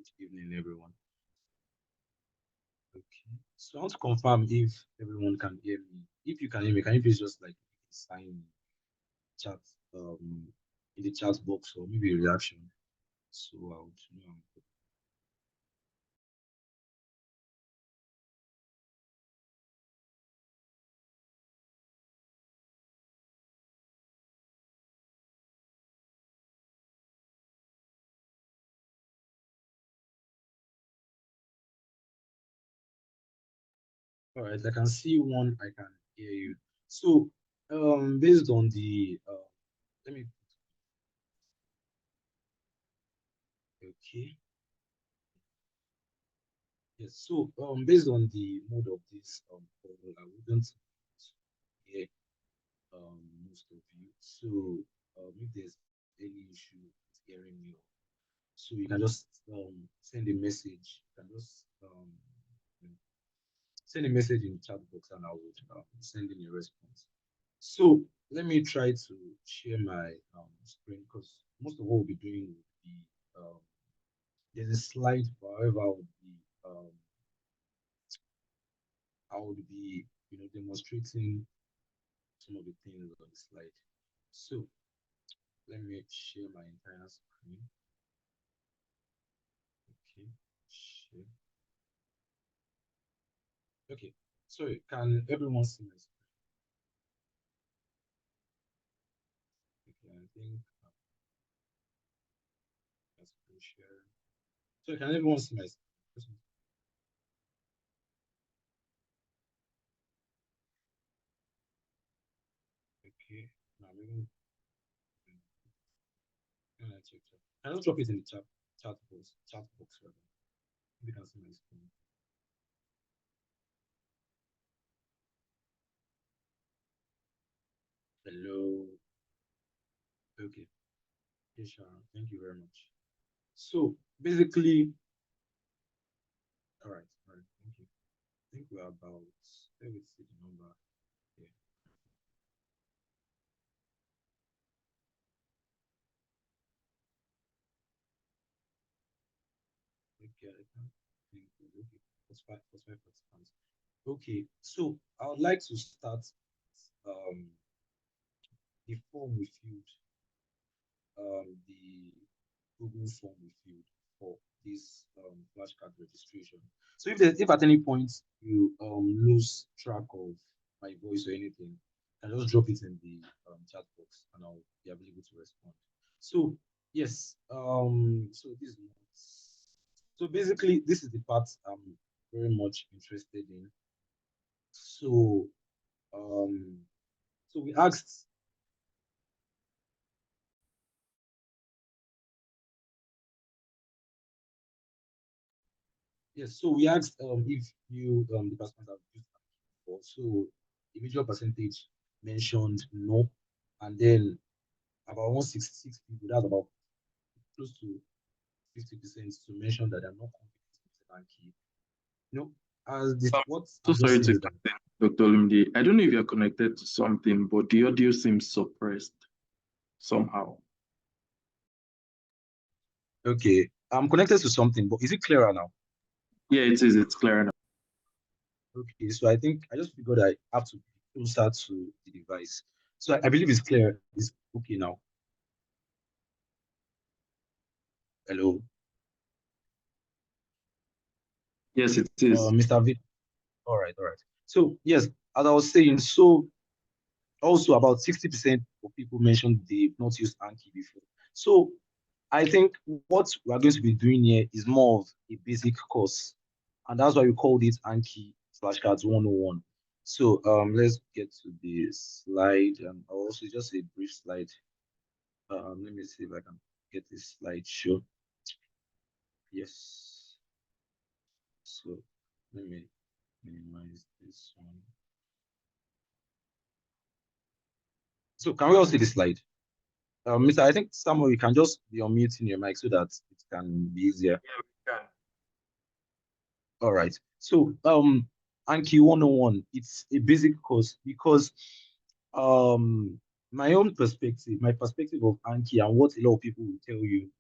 Good evening, everyone. Okay, so I want to confirm if everyone can hear me. If you can hear me, can you please just like sign chat in the chat box or maybe a reaction so I would know. All right, I can see one, I can hear you. So based on the let me okay. Yes, so based on the mode of this call, I wouldn't hear most of you. So if there's any issue with hearing me, so you can just send a message. You can just send a message in the chat box and I will send in a response. So let me try to share my screen because most of what we'll be doing will be there's a slide, however, I would be demonstrating some of the things on the slide. So let me share my entire screen. Okay, share. Okay, sorry, can everyone see my screen? Okay, I think that's screen share. So can everyone see my screen? Okay, now maybe can I check? Can I drop it in the chat box? Chat box rather. You can see my screen. Hello. Okay. Yes, Sharon. Thank you very much. So basically, all right, thank you. I think we're about, let me see the number here. Okay, I can think, okay, that's five participants. Okay, so I would like to start um the form we filled, the Google form we filled for this flashcard registration. So if at any point you lose track of my voice or anything, I just drop it in the chat box and I'll be able to respond. So yes, so so basically this is the part I'm very much interested in. So um so we asked. Yes, so we asked if you the participants have used Anki before. So the major percentage mentioned no, and then about 166 people, that's about close to 50% to mention that they're not confident in Anki. No, as this what So I'm just sorry saying to is that cut in, Dr. Olumide. I don't know if you're connected to something, but the audio seems suppressed somehow. okay, I'm connected to something, but is it clearer now? Yeah, it is. It's clear now. Okay, so I think I just figured I have to be closer to the device. So I believe it's clear. It's okay now. Hello, Yes, it is. Mr. V. All right, all right. So yes, as I was saying, so also about 60% of people mentioned they've not used Anki before. So I think what we're going to be doing here is more of a basic course. And that's why we called it Anki Flashcards 101. So let's get to the slide and also just a brief slide. Let me see if I can get this slide show. Yes. So let me minimize this one. So can we all see the slide? Mr. I think Samuel, you can just be unmuting your mic so that it can be easier. Yeah, we can. All right. So Anki 101, it's a basic course because um my perspective of Anki and what a lot of people will tell you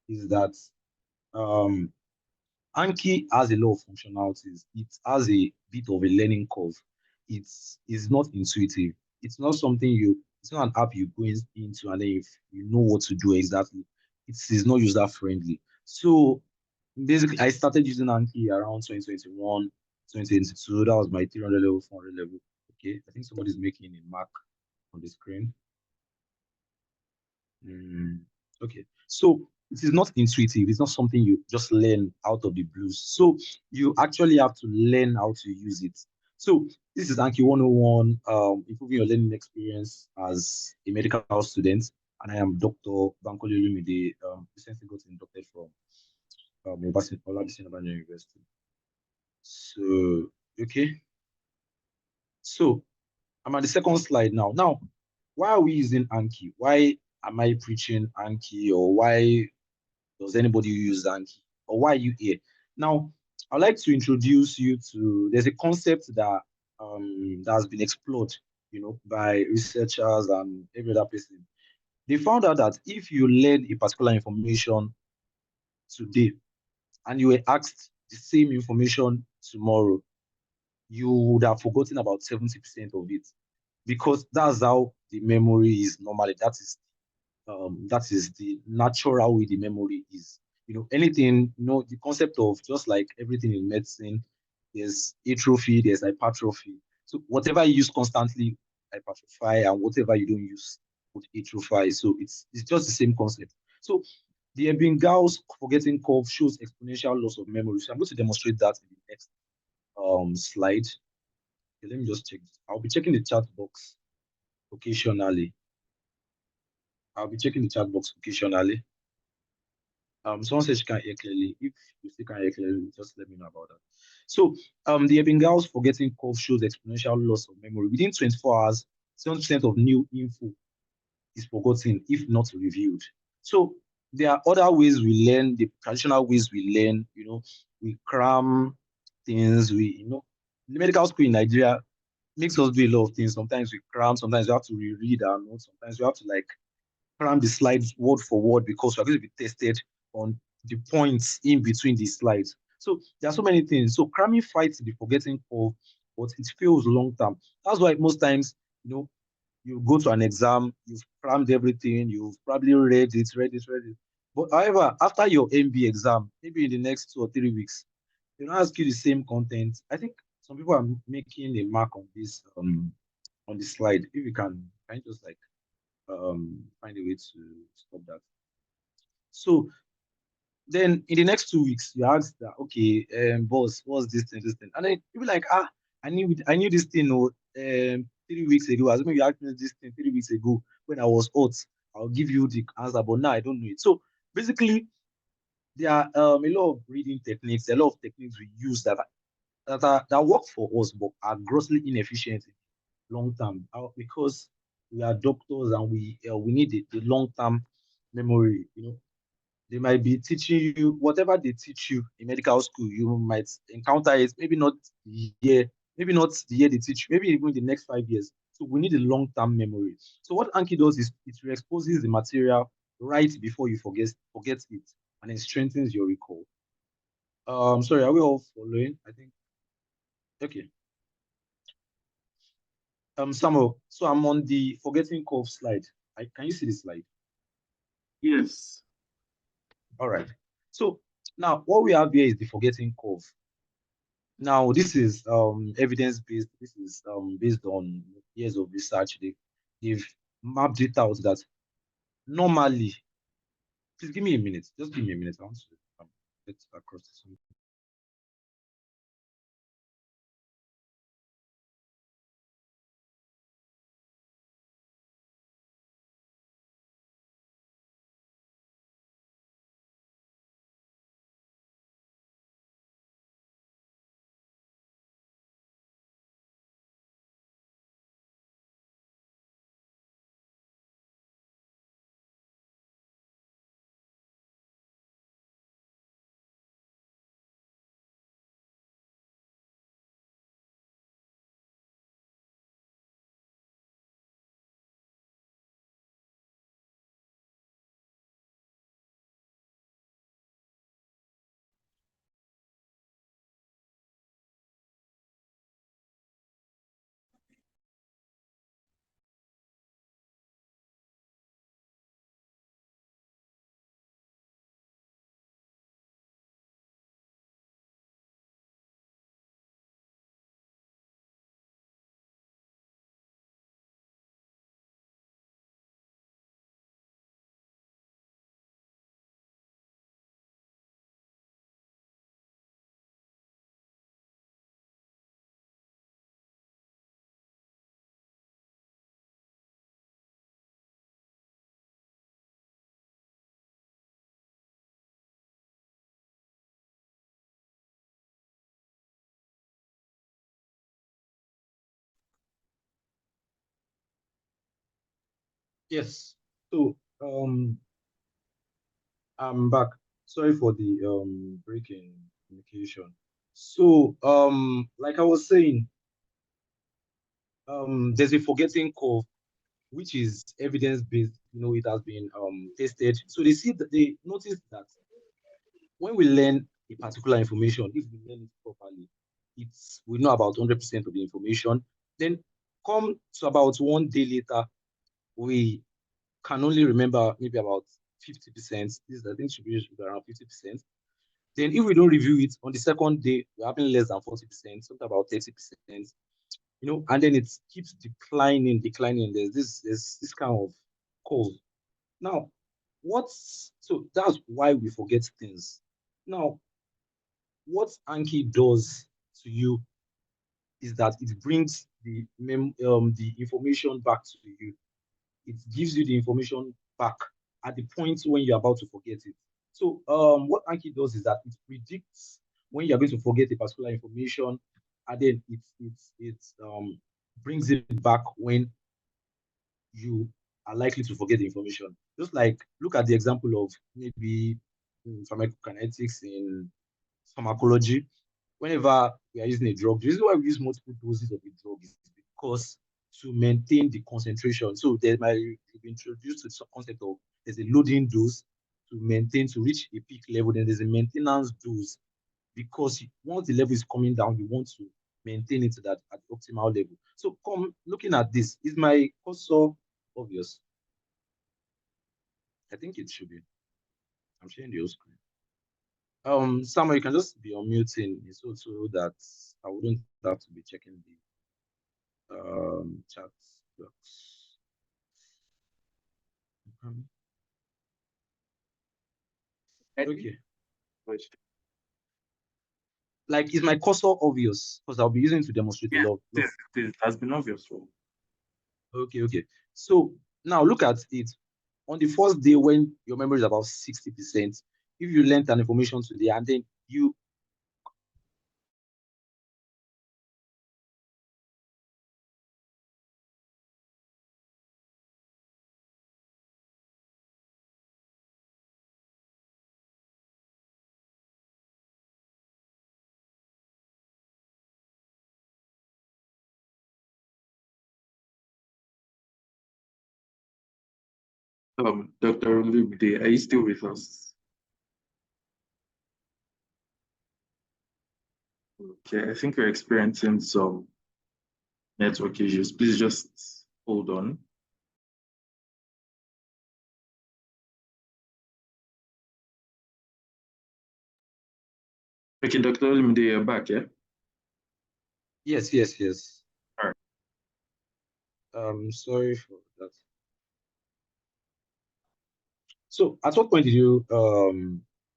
is that um Anki has a lot of functionalities. It has a bit of a learning curve. It's not intuitive. It's not something it's not an app you go into and then if you know what to do exactly. It is not user friendly. So basically, I started using Anki around 2021, 2022. That was my 300 level, 400 level. Okay, I think somebody's making a mark on the screen. Okay, so it is not intuitive. It's not something you just learn out of the blues. So you actually have to learn how to use it. So this is Anki 101, improving your learning experience as a medical student. And I am Dr. Bankole Olumide, recently got inducted from Olabisi University. So, okay. So I'm at the second slide now. Now, why are we using Anki? Why am I preaching Anki, or why does anybody use Anki, or why are you here? Now, I'd like to introduce you to, there's a concept that has been explored, by researchers and every other person. They found out that if you learn a particular information today and you were asked the same information tomorrow, you would have forgotten about 70% of it, because that's how the memory is normally. That is the natural way the memory is. Anything, the concept of, just like everything in medicine, there's atrophy, there's hypertrophy. So whatever you use constantly hypertrophy, and whatever you don't use would atrophy. So it's just the same concept. So the Ebbinghaus forgetting curve shows exponential loss of memory. So I'm going to demonstrate that in the next slide. Okay, let me just check. I'll be checking the chat box occasionally. Someone says she can't hear clearly. If you still can't hear clearly, just let me know about that. So, the Ebbinghaus forgetting curve shows exponential loss of memory. Within 24 hours, 70% of new info is forgotten, if not reviewed. So, there are other ways we learn, the traditional ways we learn, we cram things, the medical school in Nigeria makes us do a lot of things. Sometimes we cram, sometimes we have to reread our notes, sometimes we have to like cram the slides word for word, because we're going to be tested on the points in between the slides. So there are so many things. So cramming fights the forgetting of, but it fails long term. That's why most times, you go to an exam, you've crammed everything, you've probably read it. But however, after your MB exam, maybe in the next 2 or 3 weeks, they don't ask you the same content. I think some people are making a mark on this slide. If you can you just like find a way to stop that. So then in the next 2 weeks, you ask that, okay, boss, what's this thing? And then you'll be like, I knew this thing 3 weeks ago. As when you asked me this thing 3 weeks ago when I was hot, I'll give you the answer, but now I don't know it. So basically, there are a lot of reading techniques, a lot of techniques we use that work for us, but are grossly inefficient in long term, because we are doctors and we need the long term memory. They might be teaching you whatever they teach you in medical school. You might encounter it, maybe not the year they teach you, maybe even the next 5 years. So we need a long-term memory. So what Anki does is it exposes the material right before you forget it, and it strengthens your recall. Sorry, are we all following? I think okay. Samuel, so I'm on the forgetting curve slide. Can you see the slide? Yes. All right. So now what we have here is the forgetting curve. Now, this is evidence-based. This is based on years of research. They've mapped it out that normally, please give me a minute. Just give me a minute. I want to get across this. Yes. So I'm back. Sorry for the break in communication. So like I was saying, there's a forgetting curve, which is evidence-based. It has been tested. So they noticed that when we learn a particular information, if we learn it properly, we know about 100% of the information. Then come to about 1 day later, we can only remember maybe about 50%. This, I think, should be around 50%. Then if we don't review it on the second day, we're having less than 40%, something about 30%, and then it keeps declining. There's this kind of curve. Now, so that's why we forget things. Now, what Anki does to you is that it brings the information back to you. It gives you the information back at the point when you're about to forget it. So what Anki does is that it predicts when you're going to forget a particular information, and then it brings it back when you are likely to forget the information. Just like look at the example of maybe pharmacokinetics in pharmacology. Whenever we are using a drug, the reason why we use multiple doses of a drug is because to maintain the concentration. So there might be introduced to some concept of there's a loading dose to reach a peak level, then there's a maintenance dose because once the level is coming down, you want to maintain it at the optimal level. So looking at this, is my cursor obvious? I think it should be. I'm sharing the whole screen. Samuel, you can just be unmuting so that I wouldn't have to be checking the chat box. Okay. Like, is my cursor obvious? Because I'll be using it to demonstrate a lot. It has been obvious. Okay. So now look at it. On the first day when your memory is about 60%, if you learned an information today and then you Dr. Olumide, are you still with us? Okay, I think we're experiencing some network issues. Please just hold on. Okay, Dr. Olumide, you're back, yeah? Yes. All right. Sorry for that. So at what point did you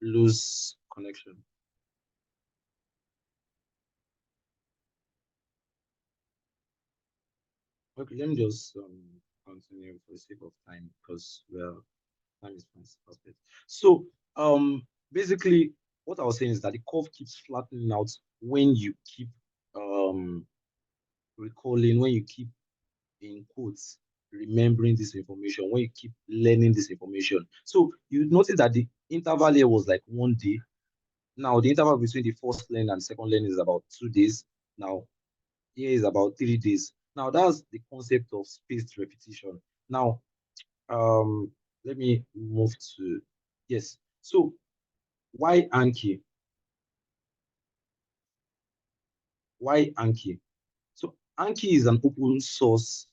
lose connection? Okay, let me just continue for the sake of time because time is fast. So basically what I was saying is that the curve keeps flattening out when you keep recalling, when you keep in quotes remembering this information, when you keep learning this information. So you notice that the interval here was like 1 day. Now the interval between the first learning and second learning is about 2 days. Now here is about 3 days. Now that's the concept of spaced repetition. Now let me move to yes. So why Anki? Why Anki? So Anki is an open source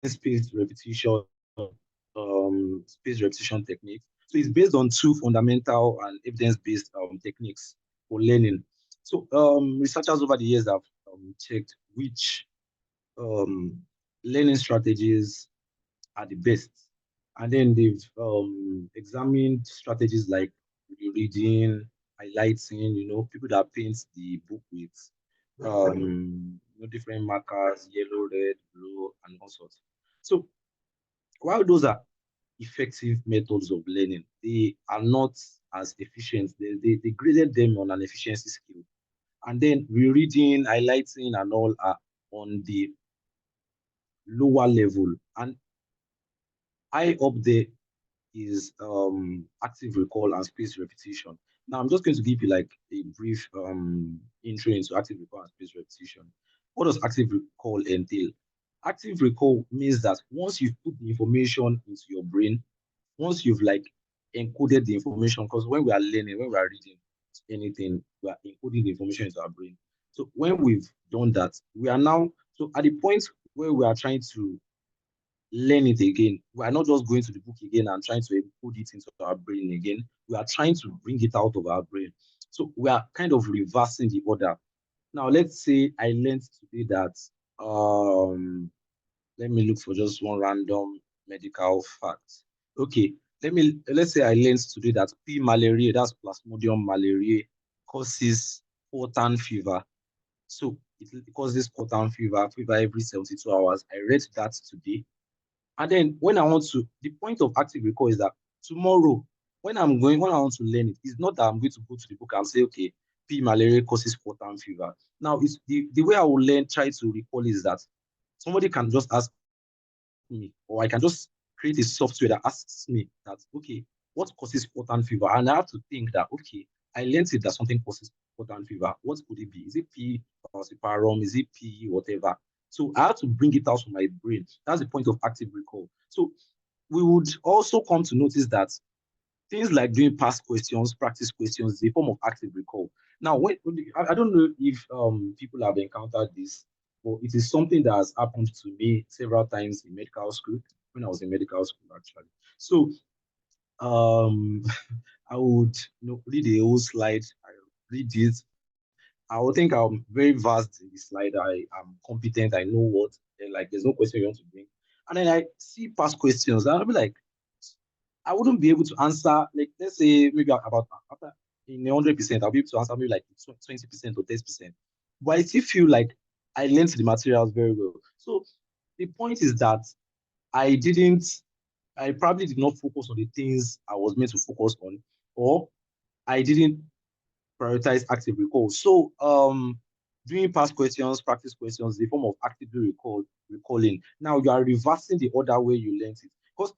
spaced repetition technique. So it's based on two fundamental and evidence-based techniques for learning. So researchers over the years have checked which learning strategies are the best. And then they've examined strategies like reading, highlighting, people that paint the book with different markers, yellow, red, blue, and all sorts. So while those are effective methods of learning, they are not as efficient. They graded them on an efficiency scale. And then rereading, highlighting, and all are on the lower level, and high up there is active recall and spaced repetition. Now I'm just going to give you like a brief intro into active recall and spaced repetition. What does active recall entail? Active recall means that once you've put the information into your brain, once you've like encoded the information, because when we are learning, when we are reading anything, we are encoding the information into our brain. So when we've done that, we are now so at the point where we are trying to learn it again. We are not just going to the book again and trying to put it into our brain again. We are trying to bring it out of our brain. So we are kind of reversing the order. Now, let's say I learned today that, let me look for just one random medical fact. Okay, let's say I learned today that P. malariae, that's Plasmodium malariae, causes quartan fever. So it causes quartan fever every 72 hours. I read that today. And then when I want to, the point of active recall is that tomorrow, when I want to learn it, it's not that I'm going to go to the book and say, okay, P. malariae causes quartan fever. Now, it's the way I will learn, try to recall is that somebody can just ask me, or I can just create a software that asks me that, okay, what causes quartan fever? And I have to think that, okay, I learned it that something causes quartan fever. What could it be? Is it P. falciparum? Is it P. whatever? So I have to bring it out from my brain. That's the point of active recall. So we would also come to notice that things like doing past questions, practice questions, is a form of active recall. Now, I don't know if people have encountered this, but it is something that has happened to me several times in medical school, when I was in medical school, actually. So I would read a whole slide, I read it. I would think I'm very vast in the slide. I am competent. I know what, like, there's no question you want to bring. And then I see past questions, and I'll be like, I wouldn't be able to answer, like, let's say maybe about after in 100%, I'll be able to answer maybe like 20% or 10%. But I still feel like I learned the materials very well. So the point is that I didn't, I probably did not focus on the things I was meant to focus on, or I didn't prioritize active recall. So doing past questions, practice questions, the form of actively recalling. Now you are reversing the order way you learned it. Because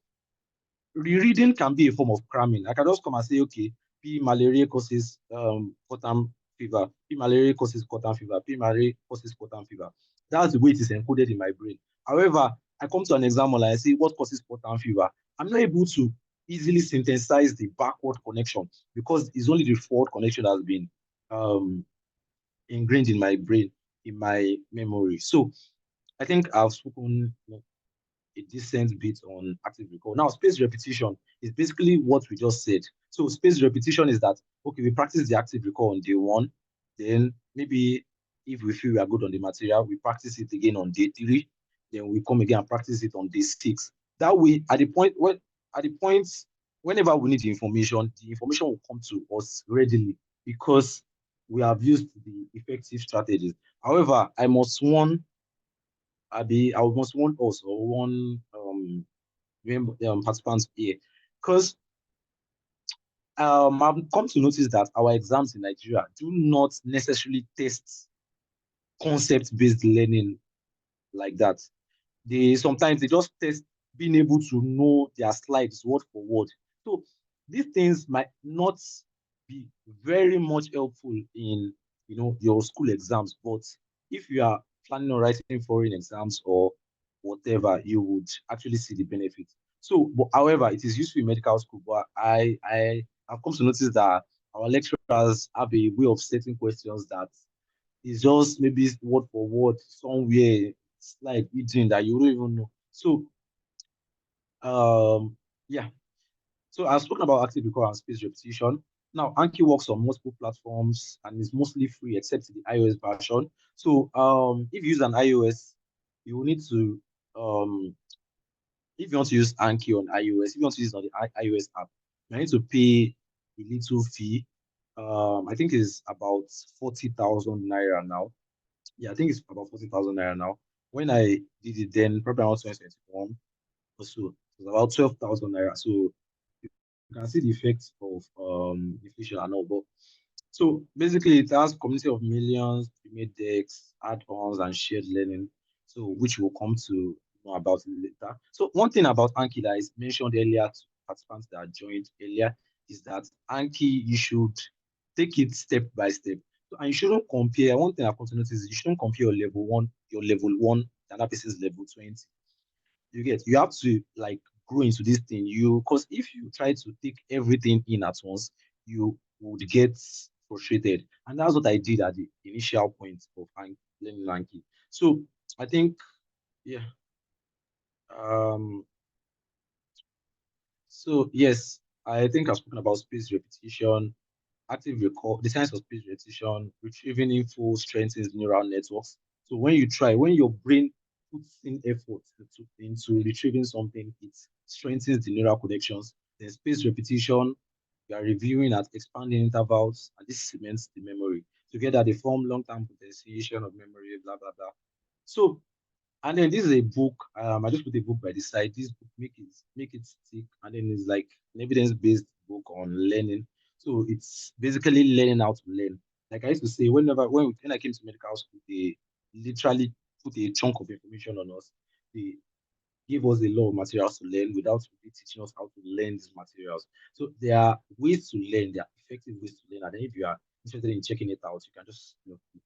rereading can be a form of cramming. I can just come and say, okay, P. malariae causes quartan fever, P. malariae causes quartan fever, P. malariae causes quartan fever. That's the way it is encoded in my brain. However, I come to an example and I say, what causes quartan fever? I'm not able to easily synthesize the backward connection because it's only the forward connection that has been um, ingrained in my brain, in my memory. So I think I've spoken a decent bit on active recall. Now, spaced repetition is basically what we just said. So spaced repetition is that, okay, we practice the active recall on day one, then maybe if we feel we are good on the material, we practice it again on day three, then we come again and practice it on day six. That way, at the point, whenever we need the information will come to us readily because we have used the effective strategies. However, I must warn I must warn us or warn participants here because I've come to notice that our exams in Nigeria do not necessarily test concept-based learning like that. They just test being able to know their slides word for word. So these things might not be very much helpful in your school exams, but if you are planning on writing foreign exams or whatever, you would actually see the benefit. So, but however, it is useful in medical school, but I have come to notice that our lecturers have a way of setting questions that is just maybe word for word somewhere slide reading that you don't even know. So yeah. So I've spoken about active recall and spaced repetition. Now Anki works on multiple platforms and is mostly free except the iOS version. So if you use an iOS, you will need to if you want to use Anki on iOS, if you want to use it on the iOS app, you need to pay a little fee. I think it's about 40,000 naira now. Yeah, I think it's about 40,000 naira now. When I did it then, probably around 2021 or so, it was about 12,000 naira. So you can see the effects of inflation and all. But so basically, it has community of millions, pre-made decks, add-ons, and shared learning. So which we'll come to more about it later. So one thing about Anki that is mentioned earlier to participants that joined earlier is that Anki, you should take it step by step. So, and you shouldn't compare. One thing I've come to notice is you shouldn't compare your level one, the other person's level 20. You have to like grow into this thing. Because if you try to take everything in at once, you would get frustrated. And that's what I did at the initial point of learning Anki. So I think, yeah. Um, so yes, I think I've spoken about spaced repetition, active recall, the science of spaced repetition, retrieving info strengthens neural networks. So when your brain puts in effort into retrieving something, it strengthens the neural connections. Then spaced repetition, you are reviewing at expanding intervals, and this cements the memory. Together, they form long-term potentiation of memory, blah, blah, blah. So and then this is a book. I just put a book by the side. This book make it stick, and then it's like an evidence-based book on learning. So it's basically learning how to learn. Like I used to say, when I came to medical school, they literally put a chunk of information on us. They give us a lot of materials to learn without really teaching us how to learn these materials. So there are ways to learn. There are effective ways to learn. And then if you are interested in checking it out, you can just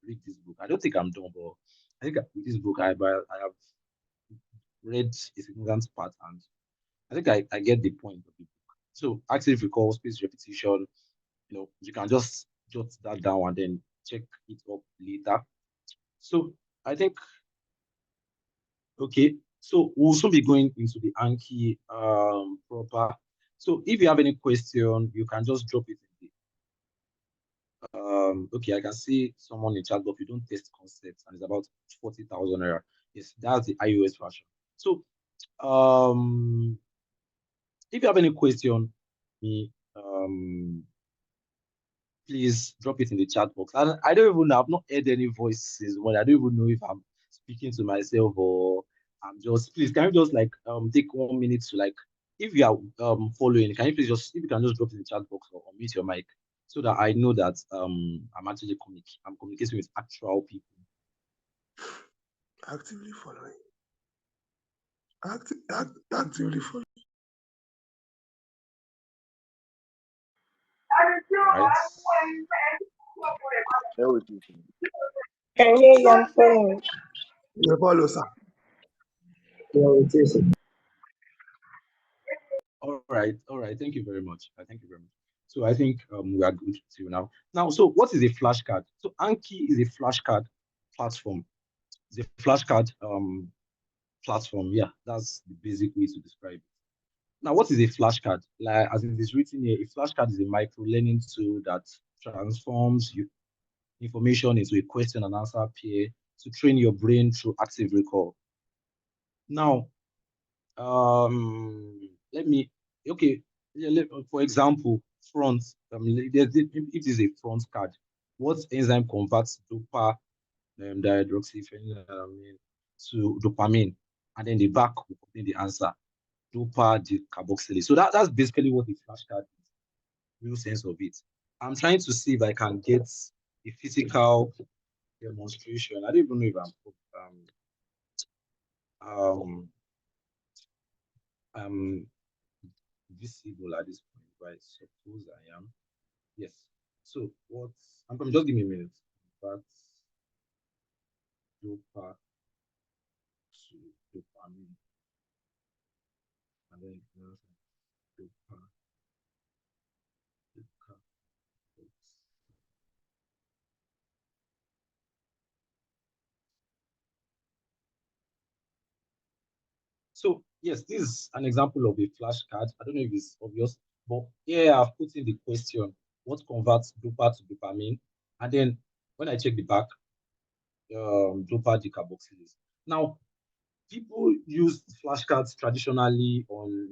read this book. I don't think I'm done, but I think with this book I have read a significant part, and I think I get the point of the book. So active recall, spaced repetition, you can just jot that down and then check it up later. So I think okay. So we'll soon be going into the Anki proper. So if you have any question, you can just drop it in the okay, I can see someone in chat, but we don't test concepts, and it's about 40,000 naira. Yes, that's the iOS version. So if you have any question, me please drop it in the chat box. And I don't even know, I've not heard any voices. Well, I don't even know if I'm speaking to myself or I'm just, please, can you just like take 1 minute to like, if you are following, can you please just, if you can just drop it in the chat box or unmute your mic so that I know that I'm actually I'm communicating with actual people. Actively following. Actively following. Right? Can hear you, I'm following. You follow, sir. Yeah, it is. All right. Thank you very much. Thank you very much. So I think we are good to now. Now, so what is a flashcard? So Anki is a flashcard platform. It's a flashcard platform. Yeah, that's the basic way to describe it. Now, what is a flashcard? Like as it is written here, a flashcard is a micro learning tool that transforms information into a question and answer pair to train your brain through active recall. Now, let me okay. For example, front. If it is a front card, what enzyme converts dopa dihydroxyphenylamine to dopamine, and then the back will contain the answer, dopa decarboxylase. So that's basically what the flashcard is, real sense of it. I'm trying to see if I can get a physical demonstration. I don't even know if I'm visible at this point, but I suppose I am. Yes. So I'm just give me a minute. But dopa to dopamine, and then dopa. So yes, this is an example of a flashcard. I don't know if it's obvious, but here I've put in the question, what converts dopa to dopamine? And then when I check the back, dopa decarboxylase. Now, people use flashcards traditionally on,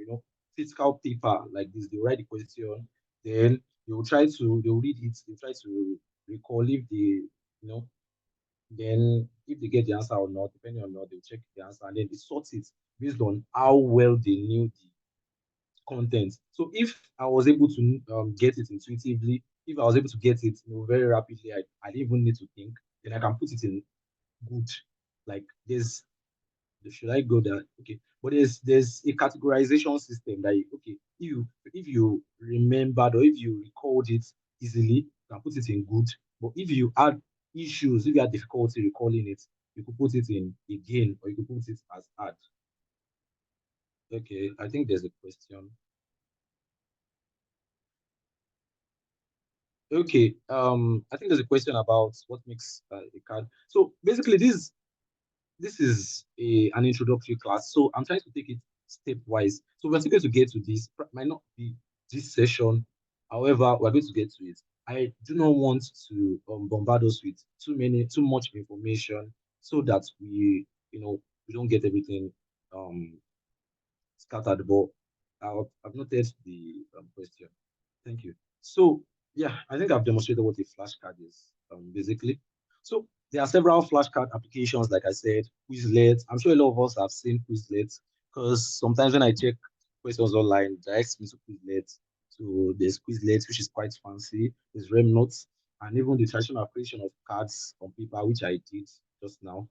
physical paper like this. They write the question, then they'll read it, they try to recall if then if they get the answer or not, depending on not, they'll check the answer and then they sort it based on how well they knew the content. So if I was able to get it intuitively, if I was able to get it very rapidly, I didn't even need to think, then I can put it in good. Like there's should I go there? Okay, but there's a categorization system that okay, if you remembered or if you recalled it easily, you can put it in good. But if you had issues, if you had difficulty recalling it, you could put it in again, or you could put it as add. Okay, I think there's a question. Okay, I think there's a question about what makes a card. So basically, this is an introductory class, so I'm trying to take it stepwise. So we're still going to get to this. Might not be this session, however, we're going to get to it. I do not want to bombard us with too much information, so that we don't get everything scattered. But I've noted the question. Thank you. So yeah, I think I've demonstrated what a flashcard is, basically. So there are several flashcard applications, like I said, Quizlet. I'm sure a lot of us have seen Quizlet, because sometimes when I check questions online, it directs me to Quizlet. So there's Quizlet, which is quite fancy. There's Remnotes, and even the traditional creation of cards on paper, which I did just now.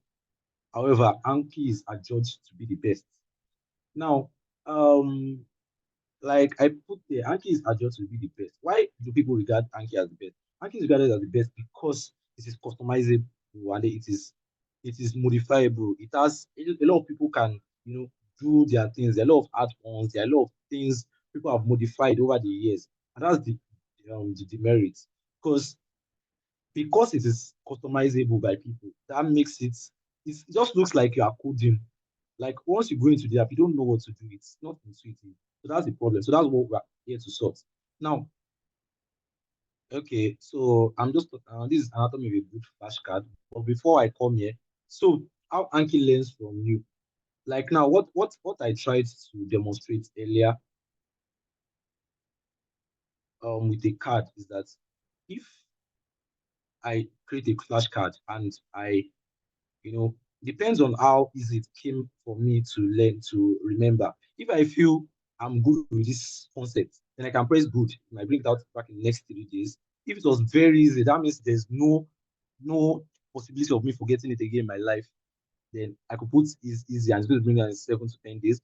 However, Anki is adjudged to be the best. Now, like I put there, Anki is adjudged to be the best. Why do people regard Anki as the best? Anki is regarded as the best because it is customizable and it is modifiable. It has a lot of people can do their things. There are a lot of add-ons. There are a lot of things people have modified over the years, and that's the demerit. Because it is customizable by people, that makes it just looks like you are coding. Like once you go into the app, you don't know what to do. It's not intuitive. So that's the problem. So that's what we're here to sort. Now, okay, so I'm just this is anatomy of a good flashcard. But before I come here, so how Anki learns from you. Like now, what I tried to demonstrate earlier with a card is that if I create a flashcard and depends on how easy it came for me to learn to remember. If I feel I'm good with this concept, then I can press good. I bring it out back in the next 3 days. If it was very easy, that means there's no possibility of me forgetting it again in my life. Then I could put is easy and it's going to bring it in 7 to 10 days.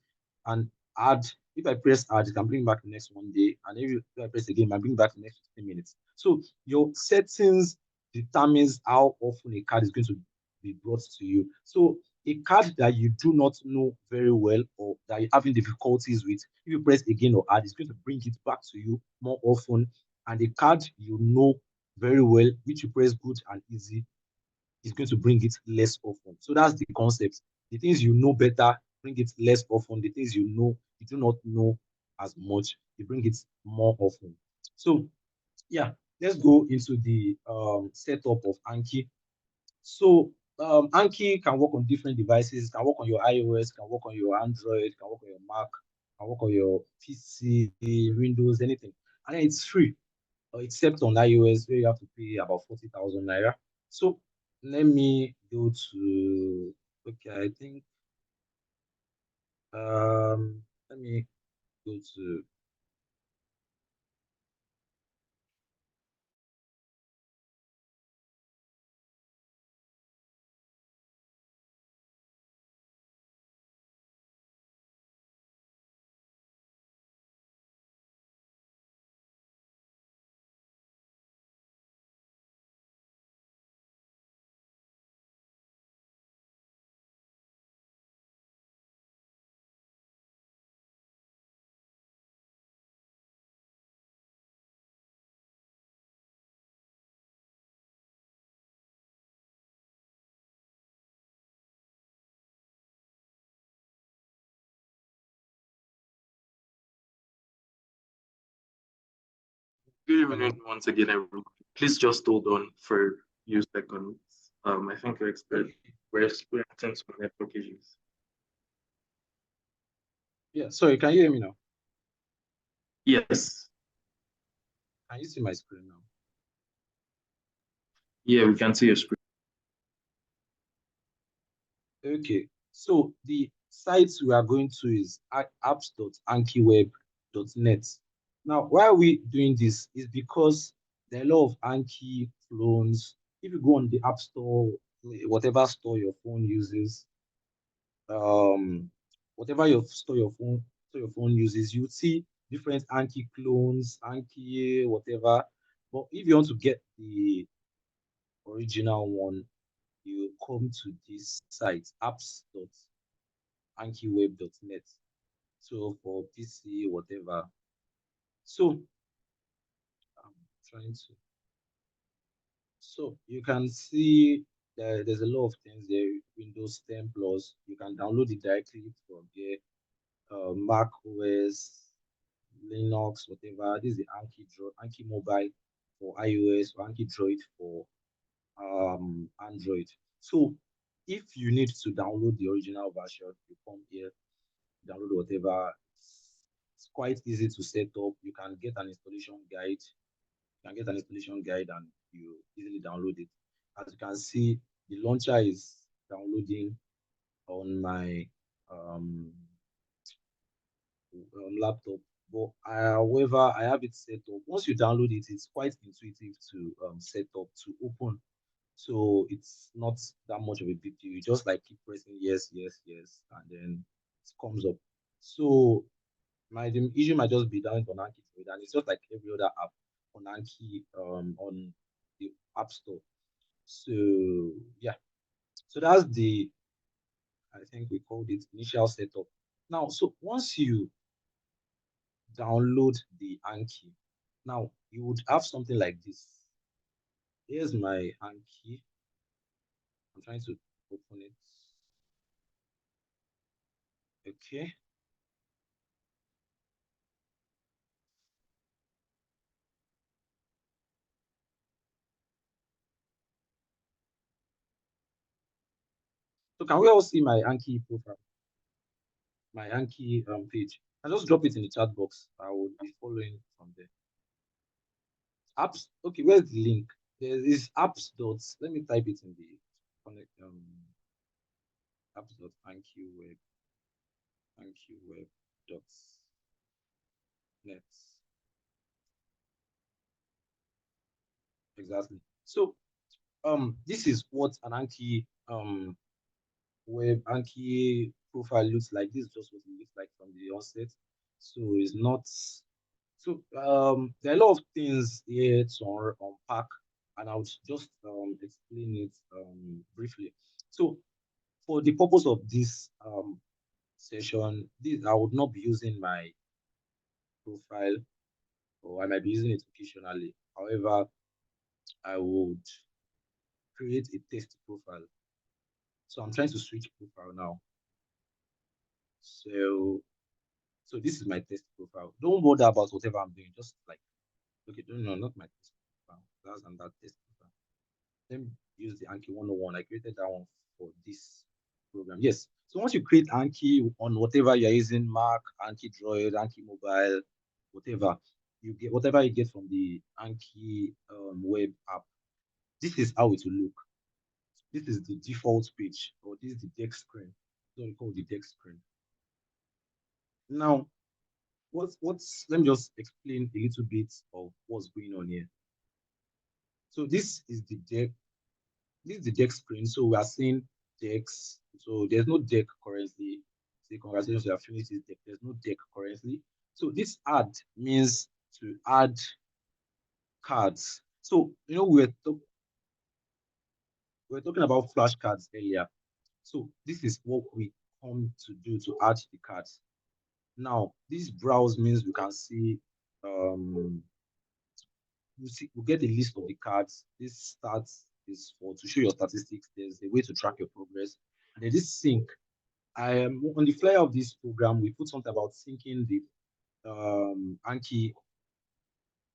And add, if I press add, it can bring back the next 1 day. And if I press again, I bring back the next 15 minutes. So your settings determines how often a card is going to be brought to you. So a card that you do not know very well or that you're having difficulties with, if you press again or add, it's going to bring it back to you more often. And a card you know very well, which you press good and easy, is going to bring it less often. So that's the concept. The things you know better, bring it less often. The things you do not know as much, you bring it more often. So yeah, let's go into the setup of Anki. So Anki can work on different devices, can work on your iOS, can work on your Android, can work on your Mac, can work on your PC, Windows, anything. And it's free, except on iOS where you have to pay about 40,000 naira. So let me go to, okay, I think, let me go to, Good evening once again, everyone. Please just hold on for a few seconds. I think we're experiencing some network issues. yeah, sorry, can you hear me now? Yes. Can you see my screen now? Yeah, we can see your screen. Okay, so the sites we are going to is apps.ankiweb.net. Now, why are we doing this? Is because there are a lot of Anki clones. If you go on the App Store, whatever store your phone uses, whatever your store your phone uses, you see different Anki clones, Anki whatever. But if you want to get the original one, you come to this site, apps.ankiweb.net. So for PC, whatever. So I'm trying to. So you can see there's a lot of things there. Windows 10 Plus, you can download it directly from there. Mac OS, Linux, whatever. This is the Anki Mobile for iOS, or Anki Droid for Android. So if you need to download the original version, you come here, download whatever. It's quite easy to set up. You can get an installation guide. You can get an installation guide and you easily download it. As you can see, the launcher is downloading on my laptop. But however, I have it set up. Once you download it, it's quite intuitive to set up to open. So it's not that much of a big deal. You just like keep pressing yes, yes, yes, and then it comes up. So the issue might just be down on Anki Trade, and it's just like every other app on Anki on the App Store. So yeah, so that's the, I think we called it initial setup. Now, so once you download the Anki, now you would have something like this. Here's my Anki. I'm trying to open it. Okay. So can we all see my Anki profile? My Anki page. I'll just drop it in the chat box. I will be following from there. Apps. Okay, where's the link? There is apps dots. Let me type it in the connect apps dot ankiweb dot net. Exactly. So this is what an Anki profile looks like. This is just what it looks like from the onset. So it's not. So there are a lot of things here to unpack, and I'll just explain it briefly. So for the purpose of this session, this I would not be using my profile, or I might be using it occasionally. However, I would create a test profile. So I'm trying to switch profile now. So this is my test profile. Don't bother about whatever I'm doing. Just like, okay, no, not my test profile. That's another test profile. Let me use the Anki 101. I created that one for this program. Yes. So once you create Anki on whatever you're using, Mac, Anki Droid, Anki Mobile, whatever, you get whatever you get from the Anki web app. This is how it will look. This is the default page, or this is the deck screen. What we call the deck screen. Now, what's let me just explain a little bit of what's going on here. So this is the deck. This is the deck screen. So we are seeing decks. So there's no deck currently. Say congratulations, you have finished this deck. There's no deck currently. So this add means to add cards. So you know we were talking about flashcards earlier. So this is what we come to do to add the cards. Now this browse means we can see we get a list of the cards. This stats is for to show your statistics. There's a way to track your progress. And then this sync. I am on the flyer of this program. We put something about syncing the Anki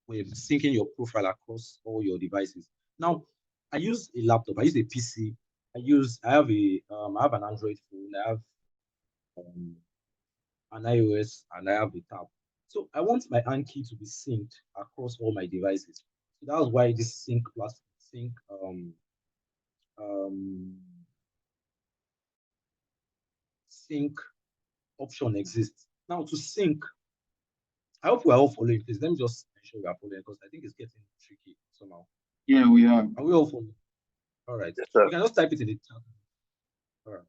with syncing your profile across all your devices. Now, I use a laptop. I use a PC. I have an Android phone. I have an iOS, and I have a tab. So I want my Anki to be synced across all my devices. So that's why this um, sync option exists. Now to sync, I hope we are all following. Please let me just ensure we are following because I think it's getting tricky somehow. Yeah, we are. Are we all following? All right. Yes, sir. You can just type it in the chat. All right.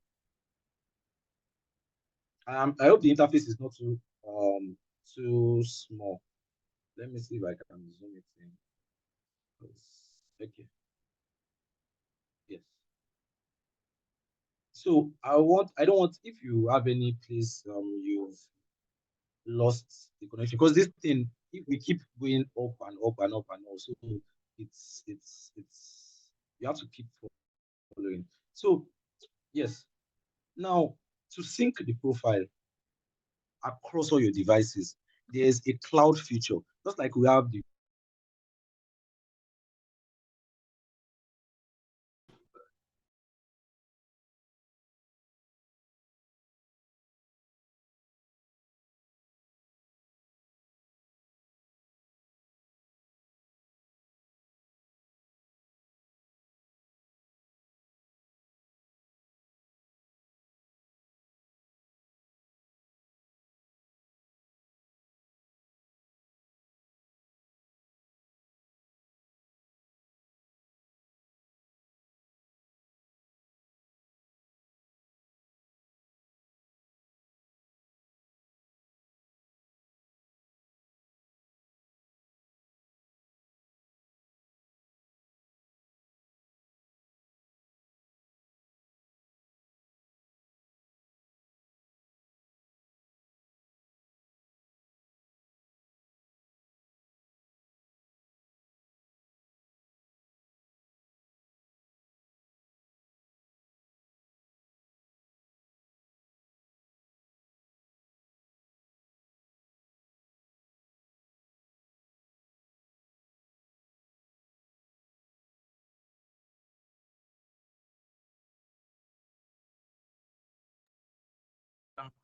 I hope the interface is not too small. Let me see if I can zoom it in. Okay. Yes. So I don't want, if you have any place you've lost the connection, because this thing, if we keep going up and up and up and up, so it's you have to keep following. So yes, now to sync the profile across all your devices, there's a cloud feature, just like we have the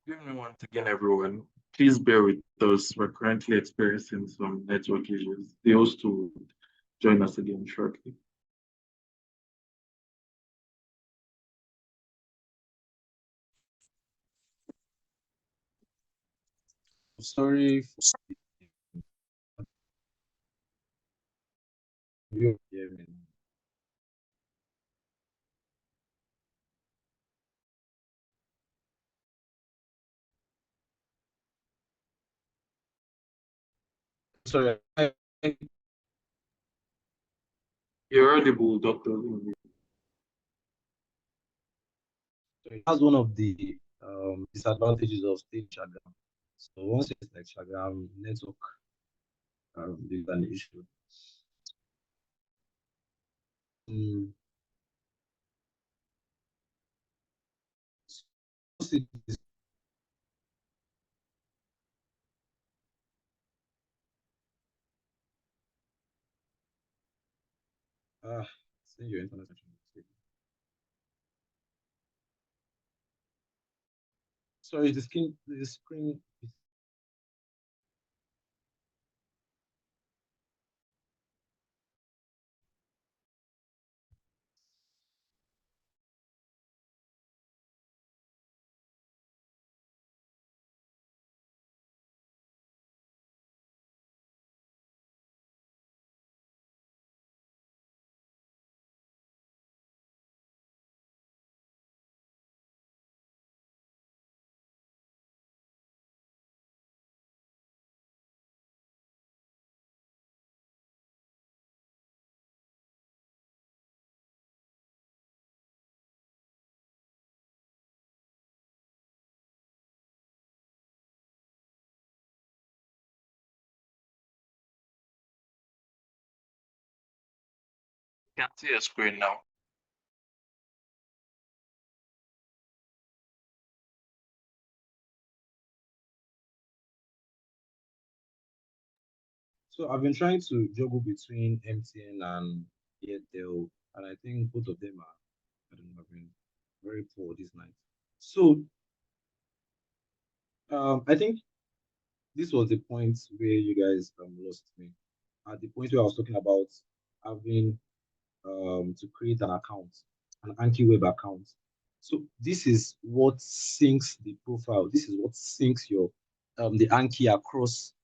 Good evening once again, everyone. Please bear with us. We're currently experiencing some network issues. The host will join us again shortly. sorry for you hearing. Sorry, You're audible, Dr. that's one of the disadvantages of staying Shagam. So once it's like Shagam network, there's an issue. Mm. So ah, send your internet connection. Sorry, the screen. Can see your screen now. So I've been trying to juggle between MTN and Airtel, and I think both of them are, I don't know, have been very poor this night. So I think this was the point where you guys lost me. At the point where I was talking about having to create an account, an Anki web account. So this is what syncs the profile. This is what syncs your the Anki across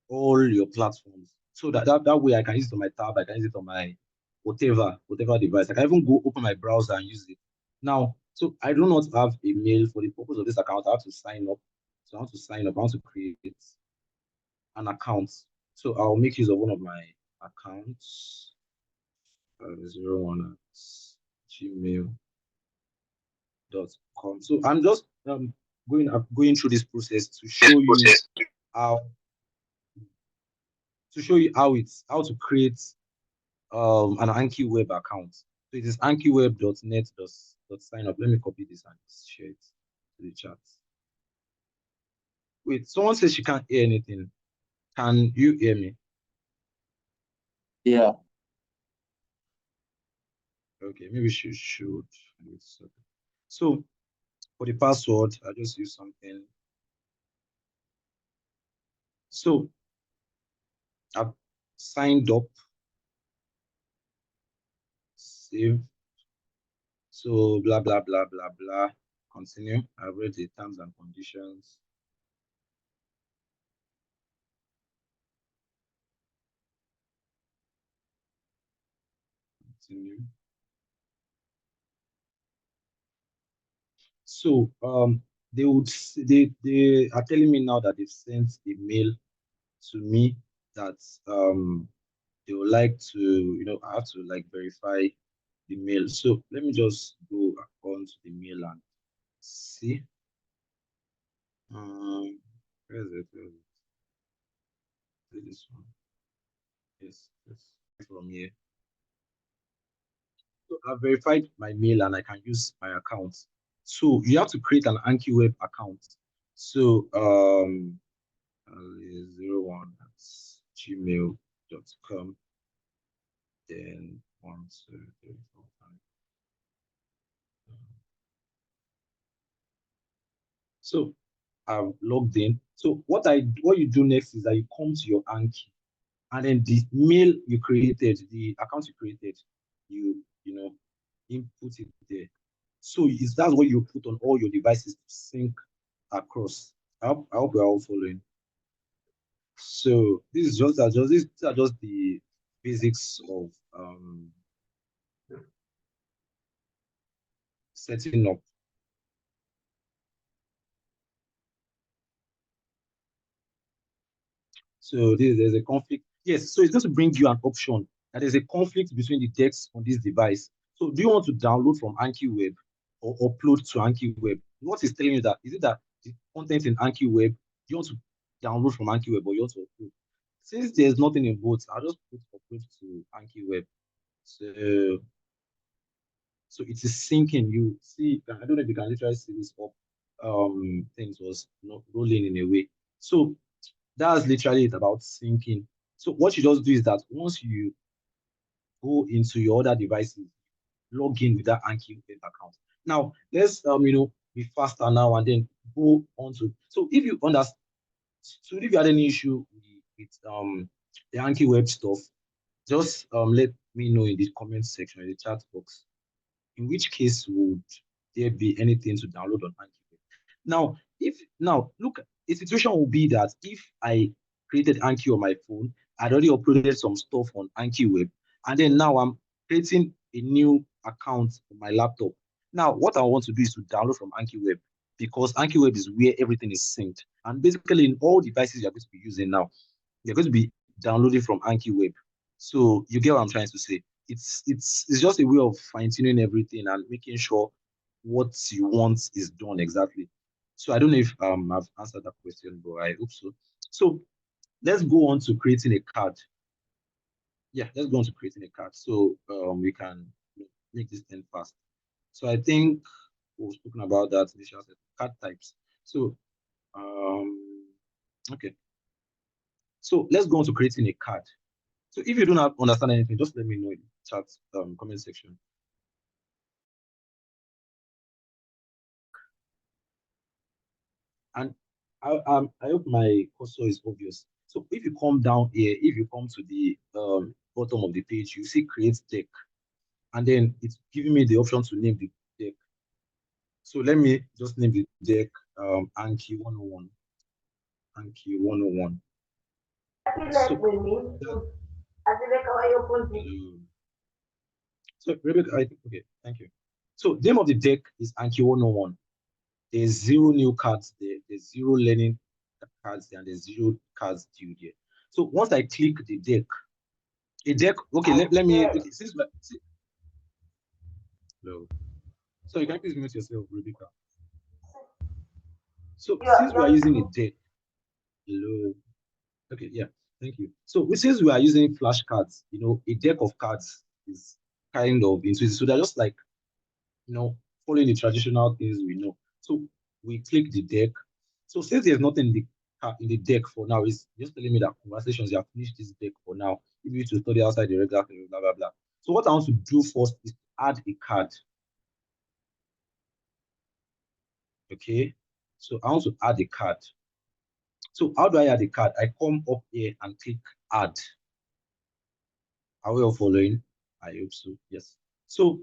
all your platforms. So that way I can use it on my tab, I can use it on my whatever device. I can even go open my browser and use it. Now, So I do not have a mail for the purpose of this account. I have to sign up. So I want to sign up. I want to create an account. So I'll make use of one of my accounts. 01 at gmail.com. So I'm just going through this process to show you how how to create an Anki web account. So it is ankiweb.net.sign up. Let me copy this and share it to the chat. Wait, someone says she can't hear anything. Can you hear me? Yeah. Okay, maybe she should. So for the password, I just use something. So I've signed up. Save. So blah blah blah blah blah. Continue. I've read the terms and conditions. Continue. So they are telling me now that they've sent a mail to me that they would like to, I have to like verify the mail. So let me just go on to the mail and see. Where is it? Where is it? This one. Yes, from here. So I've verified my mail and I can use my account. So you have to create an Anki web account. So 01 at gmail.com. Then 1, 2, 3, 4, 5. So I've logged in. So what you do next is that you come to your Anki, and then the mail you created, the account you created, you input it there. So that's what you put on all your devices to sync across. I hope we're all following. So these are just the basics of setting up. So there's a conflict. Yes, so it's going to bring you an option that there's a conflict between the decks on this device. So do you want to download from Anki Web or upload to Anki Web? What is telling you that? Is it that the content in Anki Web, you want to download from Anki Web or you want to upload? Since there's nothing in both, I'll just put upload to Anki Web. So it is syncing. You see, I don't know if you can literally see this up. Things was not rolling in a way. So that's literally it about syncing. So what you just do is that once you go into your other devices, log in with that Anki account. Now let's be faster now and then go on to. So if you understand, so if you had any issue with the Anki web stuff, just let me know in the comment section, in the chat box. In which case would there be anything to download on Anki? Now look, a situation will be that if I created Anki on my phone, I'd already uploaded some stuff on Anki Web, and then now I'm creating a new account on my laptop. Now, what I want to do is to download from Anki Web because Anki Web is where everything is synced. And basically, in all devices you're going to be using now, you're going to be downloading from Anki Web. So you get what I'm trying to say. It's just a way of fine-tuning everything and making sure what you want is done exactly. So I don't know if I've answered that question, but I hope so. So let's go on to creating a card. Yeah, let's go on to creating a card. So we can make this thing fast. So I think we've spoken about that initial set card types. So okay. So let's go on to creating a card. So if you don't understand anything, just let me know in the chat comment section. And I hope my cursor is obvious. So if you come down here, if you come to the bottom of the page, you see create deck. And then it's giving me the option to name the deck. So let me just name the deck Anki 101. Anki 101. So Rebecca, I think, okay, thank you. So the name of the deck is Anki 101. There's 0 new cards there. There's 0 learning cards there, and there's 0 cards due there. So once I click the deck, a deck. Okay, let me. Okay, hello. So you can please mute yourself, Rebecca. So since we are using a deck, hello. Okay, yeah, thank you. So since we are using flashcards, a deck of cards is kind of intuitive. So they're just like, following the traditional things we know. So we click the deck. So since there's nothing in the deck for now, it's just telling me that conversations, you have finished this deck for now. If you need to study outside the regular thing, blah, blah, blah. So what I want to do first is add a card. Okay, so I want to add a card. So how do I add a card? I come up here and click add. Are we all following? I hope so. Yes. So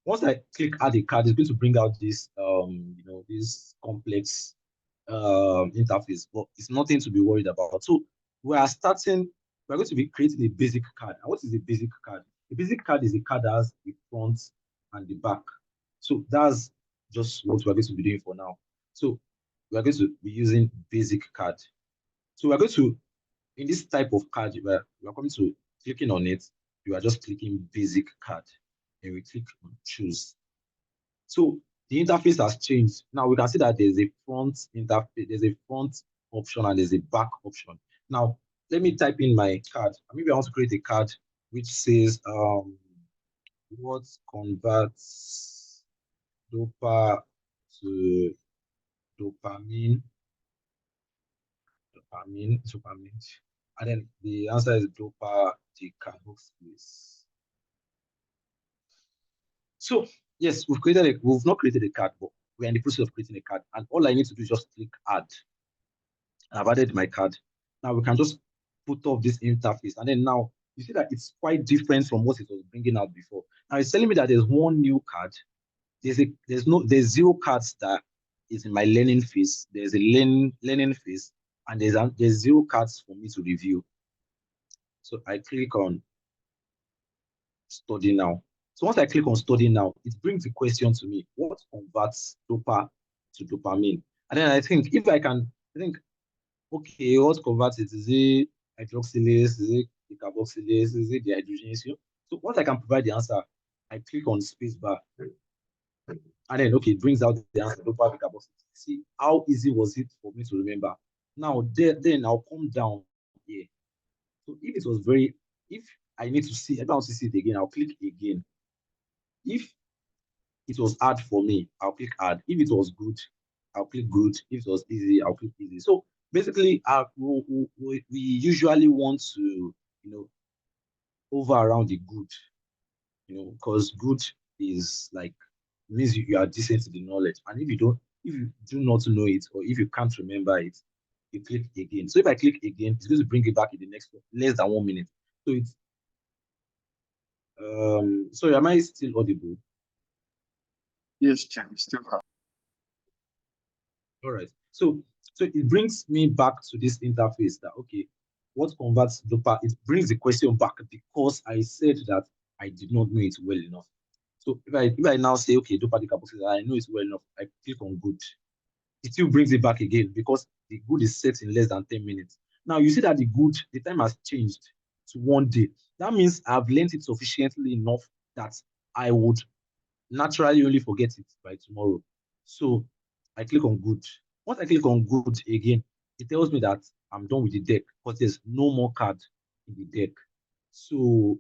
once I click add a card, it's going to bring out this this complex interface, but it's nothing to be worried about. So we're going to be creating a basic card. And what is a basic card? A basic card is a card that has the front and the back. So that's just what we're going to be doing for now. So we're going to be using basic card. So we're going to, in this type of card, we're coming to clicking on it. You are just clicking basic card, and we click on choose. So the interface has changed. Now we can see that there's a front interface, there's a front option, and there's a back option. Now let me type in my card. Maybe I want to create a card which says what converts dopa to dopamine, and then the answer is dopa decarboxylase. So yes, we've not created a card, but we're in the process of creating a card, and all I need to do is just click add. I've added my card. Now we can just put off this interface, and then now you see that it's quite different from what it was bringing out before. Now it's telling me that there's one new card. There's 0 cards that is in my learning phase. There's a learning phase, and there's 0 cards for me to review. So I click on study now. So once I click on study now, it brings the question to me: what converts dopa to dopamine? And then I think okay, what converts it? Is it hydroxylase? Is it decarboxylase? Is it dehydrogenase? So once I can provide the answer, I click on space bar. And then, okay, it brings out the answer, dopa decarboxylase. See, how easy was it for me to remember? Now, then I'll come down here. So if I need to see, I don't want to see it again, I'll click again. If it was hard for me, I'll click hard. If it was good, I'll click good. If it was easy, I'll click easy. So basically, we usually want to, hover around the good, because good is like, means you are decent to the knowledge. And if you do not know it, or if you can't remember it, you click again. So if I click again, it's going to bring it back in the next less than 1 minute. So it's sorry, am I still audible? Yes, Chen, still have. All right. So it brings me back to this interface that, okay, what converts dopa? It brings the question back because I said that I did not know it well enough. So if I now say, okay, dopa decarboxylase, I know it well enough, I click on good. It still brings it back again because the good is set in less than 10 minutes. Now you see that the time has changed to 1 day. That means I've learned it sufficiently enough that I would naturally only forget it by tomorrow. So I click on good. Once I click on good again, it tells me that I'm done with the deck because there's no more card in the deck. So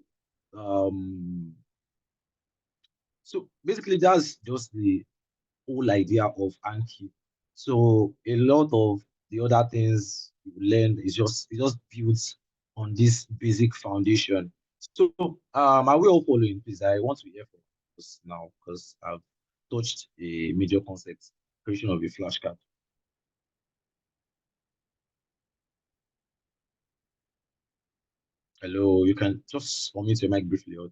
so basically that's just the whole idea of Anki. So a lot of the other things you learn is just built on this basic foundation. So are we all following, please? I want to hear from us now because I've touched a major concept, creation of a flashcard. Hello, you can just unmute your mic briefly or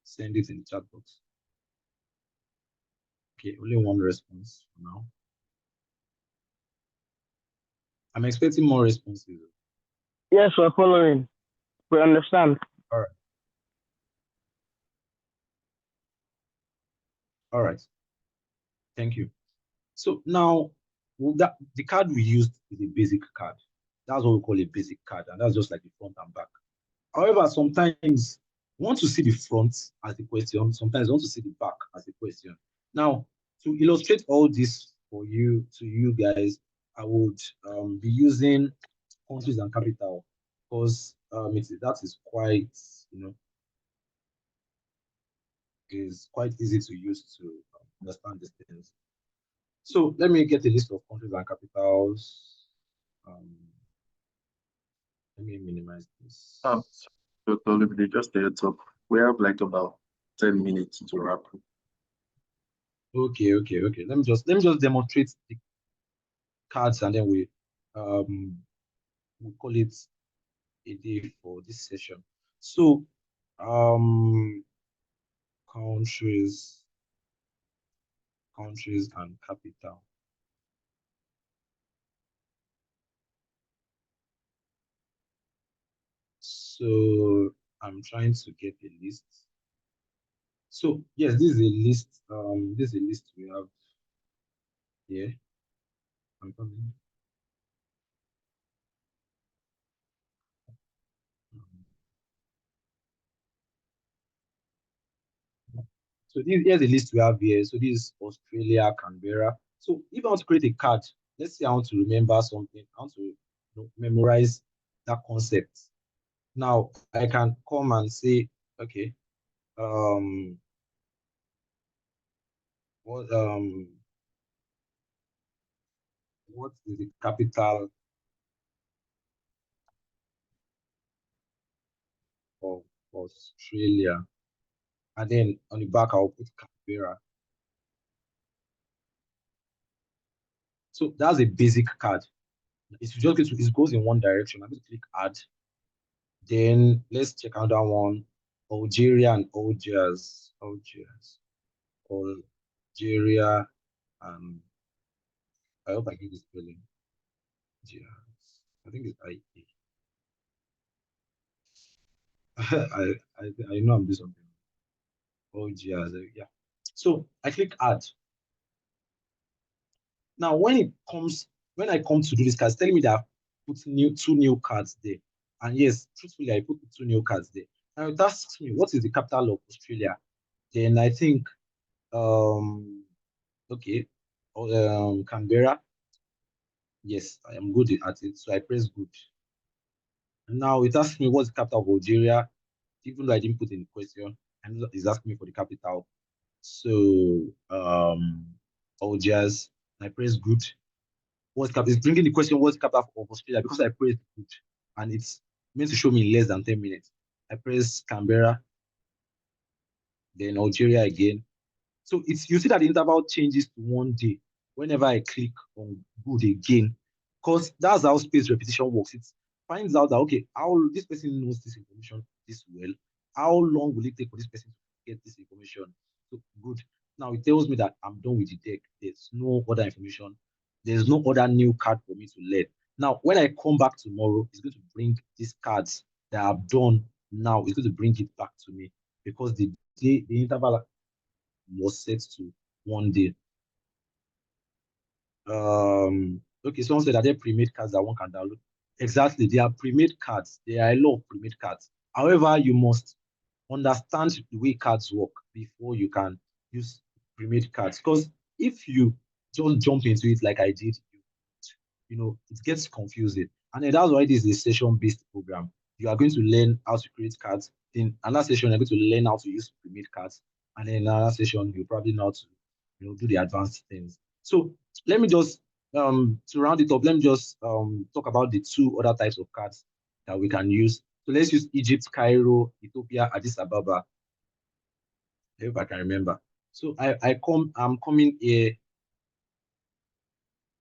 send it in the chat box. Okay, only one response for now. I'm expecting more responses. Yes, we're following. We understand. All right. All right. Thank you. So now the card we used is a basic card. That's what we call a basic card, and that's just like the front and back. However, sometimes we want to see the front as the question, sometimes we want to see the back as the question. Now, to illustrate all this for you, to you guys, I would be using countries and capital because that is quite, is quite easy to use to understand these things. So let me get a list of countries and capitals. Let me minimize this. So Olumide, just a heads up. We have like about 10 minutes to wrap. Okay. Let me just demonstrate the cards and then we'll call it a day for this session. So countries and capital. So I'm trying to get a list. So yes, this is a list. This is a list we have here. I'm coming. So here's the list we have here. So this is Australia, Canberra. So if I want to create a card, let's say I want to remember something, I want to memorize that concept. Now I can come and say, okay, what is the capital of Australia? And then on the back I'll put Canberra. So that's a basic card. It's just it goes in one direction. I'm going to click add. Then let's check out that one. Algeria and Algiers. Algeria and I hope I get the spelling. Algiers. I think it's IA. I know I'm doing something. Algiers, yeah. So I click add. Now when I come to do this card, it's telling me that I put two new cards there. And yes, truthfully, I put two new cards there. Now it asks me what is the capital of Australia. Then I think okay, Canberra. Yes, I am good at it. So I press good. And now it asks me what's the capital of Algeria, even though I didn't put in the question, and it's asking me for the capital. So Algiers, I press good. It's bringing the question what's the capital of Australia because I pressed good, and it's meant to show me in less than 10 minutes. I press Canberra, then Algeria again. So you see that the interval changes to 1 day whenever I click on good again, because that's how spaced repetition works. It finds out that okay, how this person knows this information this well. How long will it take for this person to get this information? So good. Now it tells me that I'm done with the deck. There's no other information. There's no other new card for me to learn. Now, when I come back tomorrow, it's going to bring these cards that I've done now. It's going to bring it back to me because the interval was set to 1 day. Okay, someone said that they're pre-made cards that one can download. Exactly, they are pre-made cards. There are a lot of pre-made cards. However, you must understand the way cards work before you can use pre-made cards. Because if you just jump into it like I did, it gets confusing. And then that's why this is a session-based program. You are going to learn how to create cards. In another session, you're going to learn how to use pre-made cards. And then in another session, you probably know how to do the advanced things. So let me just to round it up, let me just talk about the two other types of cards that we can use. So let's use Egypt, Cairo, Ethiopia, Addis Ababa. I hope I can remember. So I'm coming here.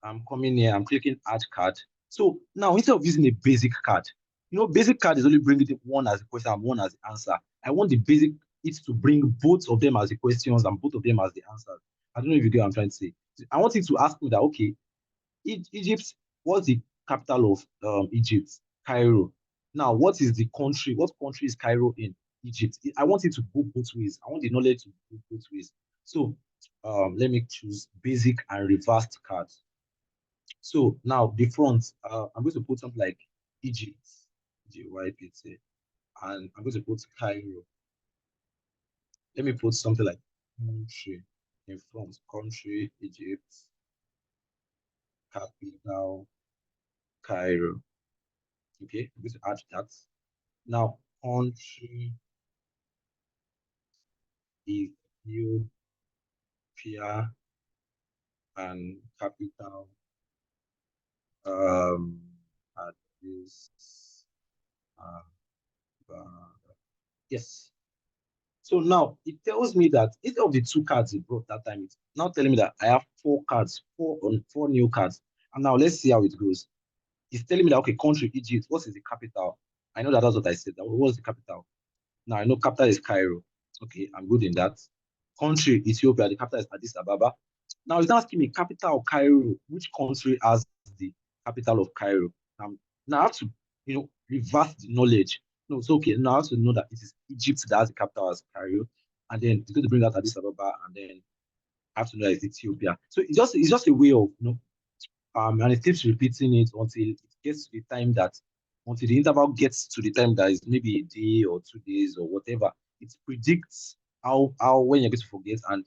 I'm clicking add card. So now instead of using a basic card, basic card is only bringing one as a question and one as the answer. I want the basic it to bring both of them as the questions and both of them as the answers. I don't know if you get what I'm trying to say. I want it to ask me that, okay, Egypt, what's the capital of Egypt? Cairo. Now, what is the country? What country is Cairo in? Egypt. I want it to go both ways. I want the knowledge to go both ways. So let me choose basic and reversed cards. So now the front, I'm going to put something like Egypt, GYPT, and I'm going to put Cairo. Let me put something like country in front, country, Egypt, capital, Cairo. Okay, I'm going to add that. Now, country, Ethiopia, and capital, Addis, yes. So now it tells me that instead of the 2 cards it brought that time, it's now telling me that I have 4 cards, 4 new cards. And now let's see how it goes. It's telling me that, okay, country, Egypt, what is the capital? I know that's what I said. What's the capital? Now I know capital is Cairo. Okay, I'm good in that. Country, Ethiopia, the capital is Addis Ababa. Now it's asking me capital of Cairo. Which country has the capital of Cairo? Now I have to, reverse the knowledge. No, it's okay. Now I have to know that it is Egypt that has the capital as Cairo, and then it's going to bring out Addis Ababa, and then I have to know that it's Ethiopia. So it's just a way of, and it keeps repeating it until it gets to the time that, until the interval gets to the time that is maybe a day or 2 days or whatever. It predicts how when you're going to forget, and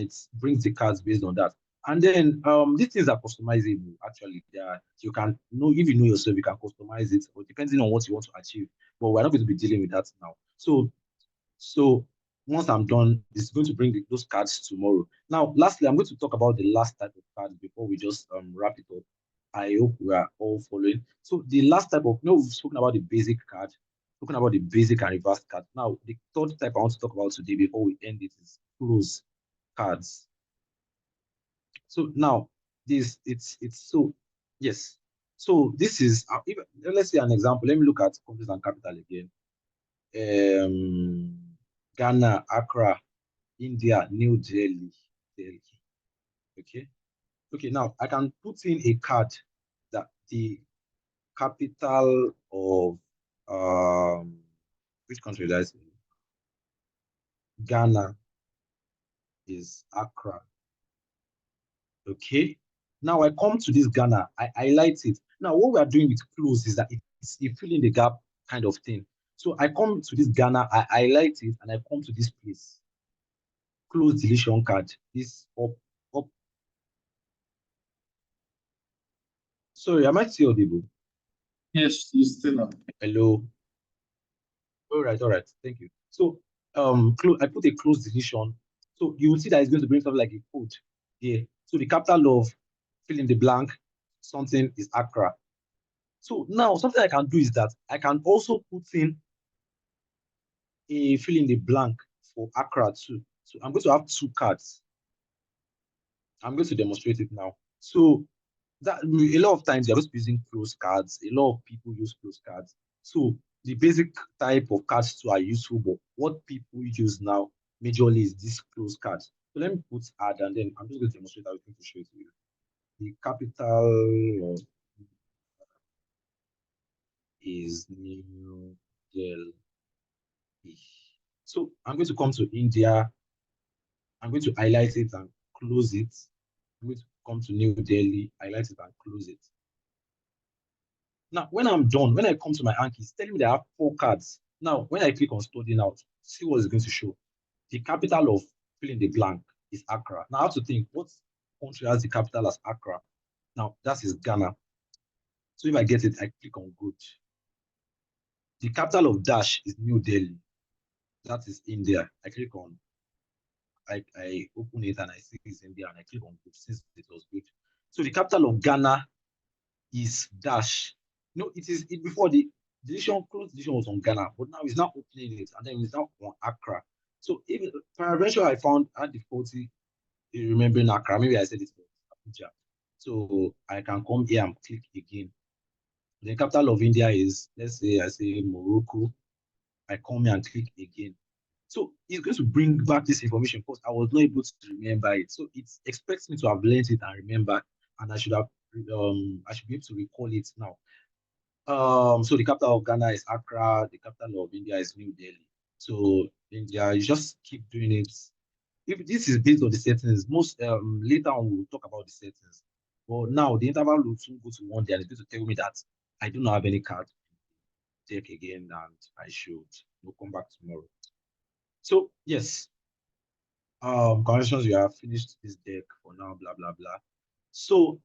it brings the cards based on that. And then these things are customizable. Actually, you can know, if you know yourself, you can customize it, or depending on what you want to achieve. But we're not going to be dealing with that now. So once I'm done, it's going to bring those cards tomorrow. Now, lastly, I'm going to talk about the last type of cards before we just wrap it up. I hope we are all following. So the last type of, we've spoken about the basic card, spoken about the basic and reverse card. Now, the third type I want to talk about today before we end it is close cards. So now it's so, yes. So this is, let's say an example. Let me look at countries and capital again. Ghana, Accra, India, New Delhi. Okay, now I can put in a card that the capital of which country did I say? Ghana is Accra. Okay. Now I come to this Ghana, I highlight it. Now what we are doing with close is that it's a fill in the gap kind of thing. So I come to this Ghana, I highlight it, and I come to this place. Close deletion card. This up. Sorry, am I still audible? Yes, you still are. Hello. All right. Thank you. So I put a close deletion. So you will see that it's going to bring something like a code here. So the capital of fill in the blank, something is Accra. So now something I can do is that I can also put in a fill in the blank for Accra too. So I'm going to have 2 cards. I'm going to demonstrate it now. So that a lot of times they're just using close cards. A lot of people use close cards. So the basic type of cards too are useful, but what people use now majorly is this close cards. So let me put add, and then I'm just going to demonstrate everything to show it to you. The capital is New Delhi. So I'm going to come to India. I'm going to highlight it and close it. I'm going to come to New Delhi, highlight it and close it. Now, when I'm done, when I come to my Anki, it's telling me that I have 4 cards. Now, when I click on studying out, see what it's going to show. The capital of fill in the blank is Accra. Now, I have to think, what country has the capital as Accra? Now, that is Ghana. So if I get it, I click on good. The capital of Dash is New Delhi. That is India. I click on, I open it and I see it's India and I click on good since it was good. So the capital of Ghana is Dash. No, it before the close deletion was on Ghana, but now it's now opening it and then it's now on Accra. So even peradventure I had difficulty in remembering Accra. Maybe I said it was Abuja. So I can come here and click again. The capital of India is, let's say I say Morocco. I come here and click again. So it's going to bring back this information because I was not able to remember it. So it expects me to have learned it and remember, and I should be able to recall it now. So the capital of Ghana is Accra, the capital of India is New Delhi. So India, you just keep doing it. if this is based on the settings, most later on we'll talk about the settings. But now the interval will soon go to 1 day and it's going to tell me that I do not have any card deck again and I should come back tomorrow. So yes, congratulations, you have finished this deck for now, blah blah blah. So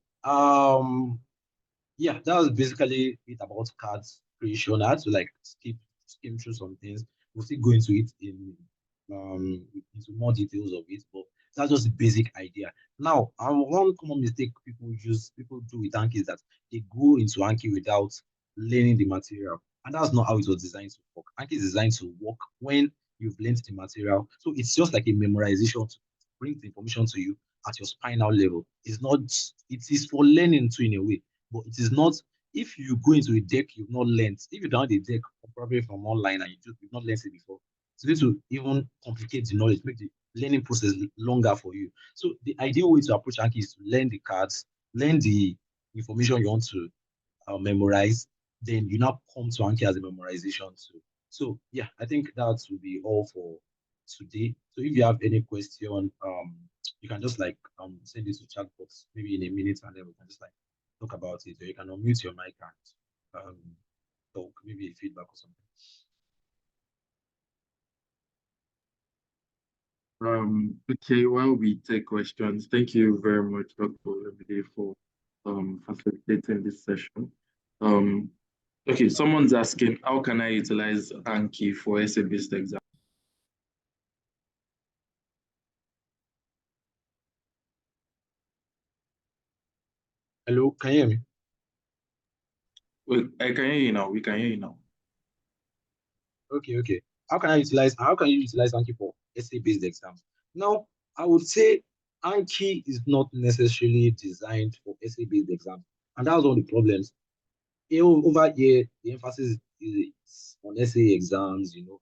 yeah, that was basically it about cards creation. I had to like skim through some things. We'll still go into it into more details of it, but that's just the basic idea. Now, one common mistake people do with Anki is that they go into Anki without learning the material, and that's not how it was designed to work. Anki is designed to work when you've learned the material, so it's just like a memorization to bring the information to you at your spinal level. It's not. It is for learning too in a way, but it is not. If you go into a deck you've not learned, if you download a deck probably from online and you've not learned it before, it's going to even complicate the knowledge, make the learning process longer for you. So the ideal way to approach Anki is to learn the cards, learn the information you want to memorize, then you now come to Anki as a memorization too. So yeah, I think that will be all for today. So if you have any question, you can just like send it to chat box maybe in a minute, and then we can just like talk about it, or you can unmute your mic and talk, maybe a feedback or something. Okay, while we take questions, thank you very much, Dr. Olumide, for facilitating this session. Okay, someone's asking, how can I utilize Anki for essay-based exam? Hello, can you hear me? Well, I can hear you now. We can hear you now. Okay. How can you utilize Anki for essay-based exams? Now, I would say Anki is not necessarily designed for essay-based exams, and that's one of the problems. Over here, the emphasis is on essay exams. You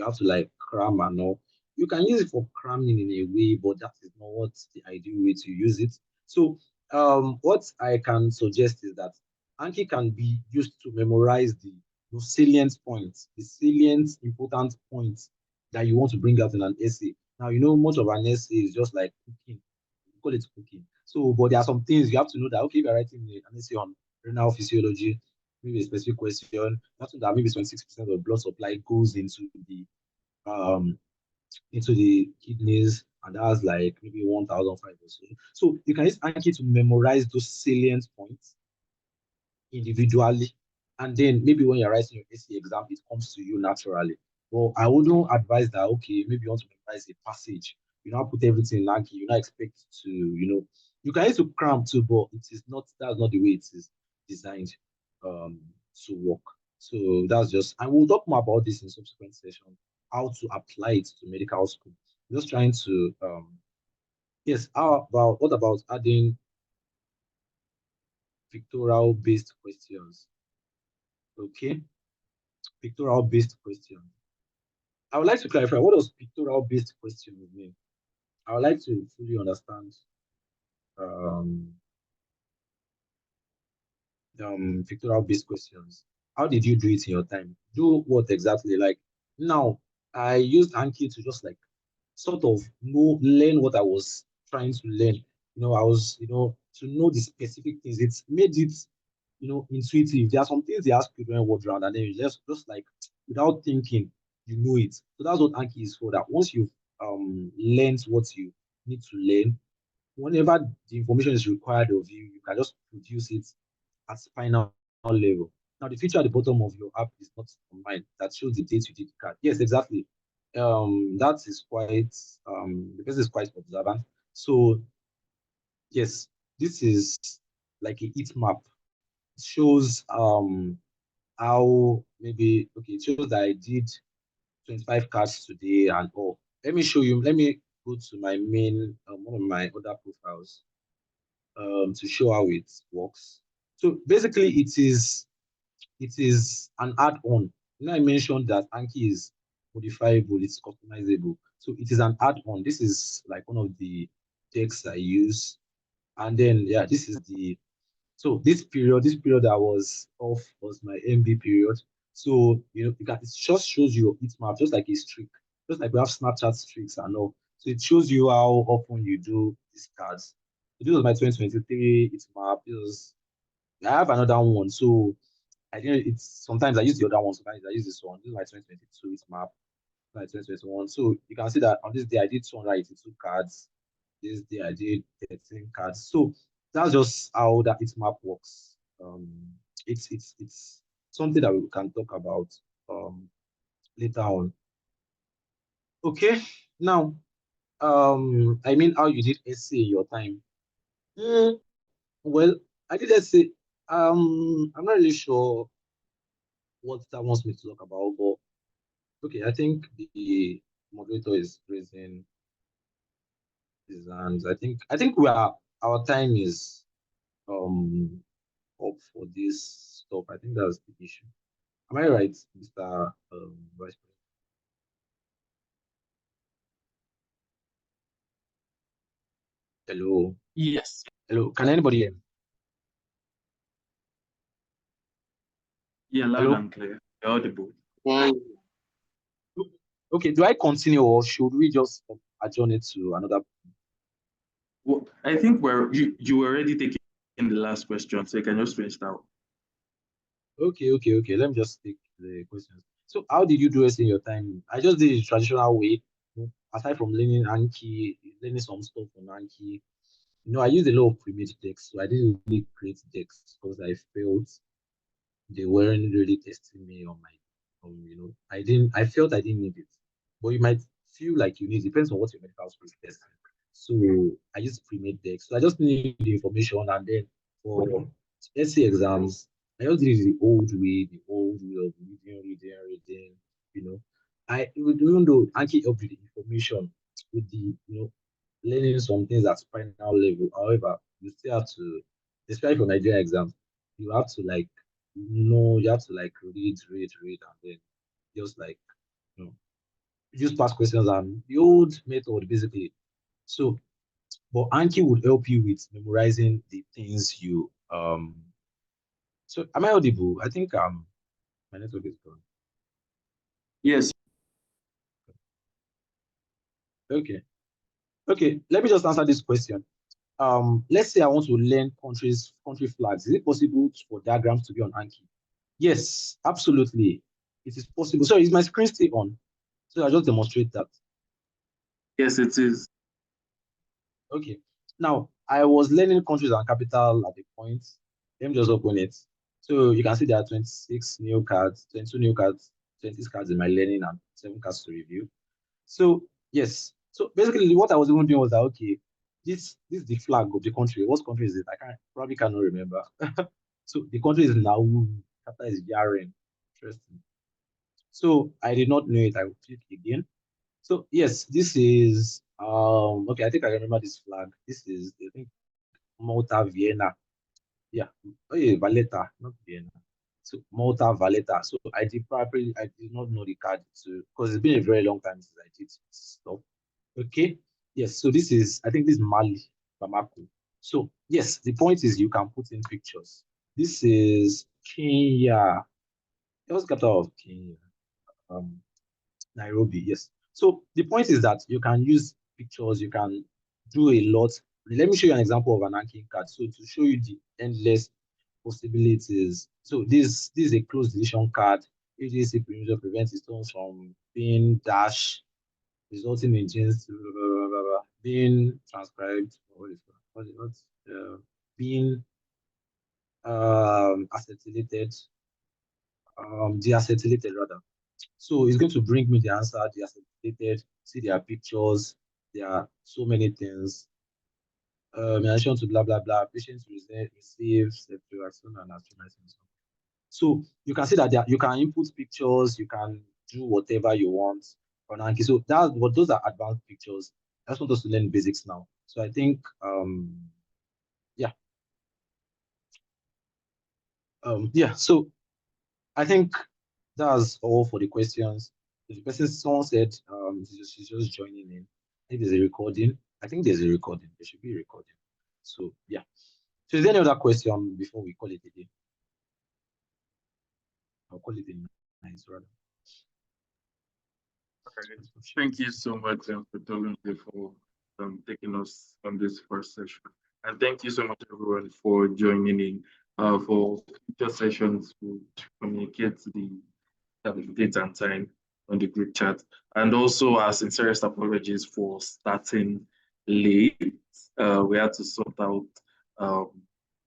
have to like cram and all. You can use it for cramming in a way, but that is not what the ideal way to use it. So, what I can suggest is that Anki can be used to memorize the salient points, the salient important points that you want to bring out in an essay. Now, much of an essay is just like cooking. We call it cooking. So, but there are some things you have to know that, okay, if you're writing an essay on renal physiology, maybe a specific question, that's that maybe 26% of blood supply goes um into the kidneys, and that's like maybe 1,005 or so. So you can use Anki to memorize those salient points individually, and then maybe when you're writing your essay exam, it comes to you naturally. But I wouldn't advise that, okay, maybe you want to memorize a passage, you now put everything in Anki, you now expect to, you can use to cram too, but that's not the way it is designed to work. So that's just, and we'll talk more about this in subsequent sessions, how to apply it to medical school. Just trying to, yes, what about adding pictorial based questions? Okay, pictorial based questions. I would like to clarify, what does pictorial based questions mean? I would like to fully understand pictorial based questions. How did you do it in your time? Do what exactly? Like now, I used Anki to just like sort of learn what I was trying to learn. I was, to know the specific things. It's made it, intuitive. There are some things they ask you during word round, and then you just like without thinking, you know it. So that's what Anki is for. That once you've learned what you need to learn, whenever the information is required of you, you can just produce it at spinal level. Now, the feature at the bottom of your app is not online. That shows the date you did the card. Yes, exactly. That is quite the person is quite observant. So yes, this is like a heat map. It shows how maybe okay, it shows that I did 25 cards today and all. Let me show you. Let me go to my main one of my other profiles to show how it works. So basically, it is an add-on. I mentioned that Anki is modifiable, it's customizable. So it is an add-on. This is like one of the decks I use. And then yeah, this period that was off was my MB period. So it just shows you your heat map, just like a streak, just like we have Snapchat streaks and all. So it shows you how often you do these cards. So this was my 2023. It's map. I have another one. So I think it's sometimes I use the other one. Sometimes I use this one. This is my 2022. It's map. My 2021. So you can see that on this day I did 282 cards. This day I did 13 cards. So that's just how that its map works. It's something that we can talk about later on. Okay, now I mean how you did essay in your time. Well, I did essay. I'm not really sure what that wants me to talk about, but okay, I think the moderator is raising his hands. I think we are our time is up for this stuff. I think that's the issue. Am I right, Mr. Vice President? Hello. Yes. Hello. Can anybody hear me? Yeah, loud Hello. and clear. You're audible. Okay. Do I continue or should we just adjourn it to another? Well, I think you were already taking the last question, so you can just finish that. Okay. Let me just take the questions. So, how did you do it in your time? I just did it traditional way. Aside from learning Anki, learning some stuff on Anki. I used a lot of pre-made decks, so I didn't really create decks because I felt they weren't really testing me on I felt I didn't need it. But you might feel like you need it. Depends on what your medical school is testing. So I used pre-made decks. So I just need the information, and then for essay exams, I just did it the old way of reading. You know, even though Anki helped with the information, with the learning some things at final level. However, you still have to, especially for Nigerian exams, you have to you have to read, and then just just pass questions and the old method basically. So, but Anki would help you with memorizing the things you So, am I audible? I think my network is gone. Yes. Okay. Okay. Let me just answer this question. Let's say I want to learn country flags. Is it possible for diagrams to be on Anki? Yes, absolutely. It is possible. So is my screen still on? So I'll just demonstrate that. Yes, it is. Okay. Now, I was learning countries and capital at the point. Let me just open it. So you can see there are 26 new cards, 22 new cards, 20 cards in my learning and 7 cards to review. So yes. So basically what I was even doing was that, okay, this is the flag of the country. What country is it? Probably cannot remember. So the country is Nauru. Capital is Yaren. Interesting. So I did not know it. I will click again. So yes, this is okay. I think I remember this flag. This is I think Malta Vienna. Yeah, oh yeah, Valletta, not Vienna. So Malta Valletta. So I did not know the card because it's been a very long time since I did stuff. Okay. Yes. So this is I think this is Mali, Bamako. So yes, the point is you can put in pictures. This is Kenya. What's the capital of Kenya? Um, Nairobi, yes. So the point is that you can use pictures, you can do a lot. Let me show you an example of an Anki card. So to show you the endless possibilities. So this is a closed deletion card. AJC perimeter prevents the stones from being dash, resulting in genes being transcribed. Being acetylated, deacetylated rather. So it's going to bring me the answer, the associated, see their pictures, there are so many things. In addition to blah, blah, blah, patients receive ceftriaxone and azithromycin. So you can see that you can input pictures, you can do whatever you want on Anki. So those are advanced pictures. I just want us to learn basics now. So I think, yeah. So I think that's all for the questions. Someone said she's just joining in. I think there's a recording. I think there's a recording. There should be a recording. So yeah. So is there any other question before we call it a day? I'll call it a night rather. Thank you so much, Olumide, for taking us on this first session. And thank you so much, everyone, for joining in. For future sessions, we'll communicate the date and time on the group chat. And also, our sincerest apologies for starting late. We had to sort out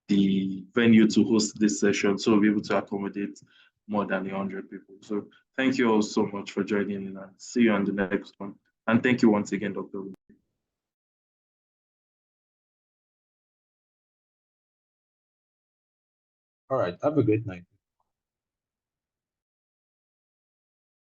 the venue to host this session, so we'll be able to accommodate more than 100 people. So thank you all so much for joining in, and see you on the next one. And thank you once again, Dr. All right. Have a great night.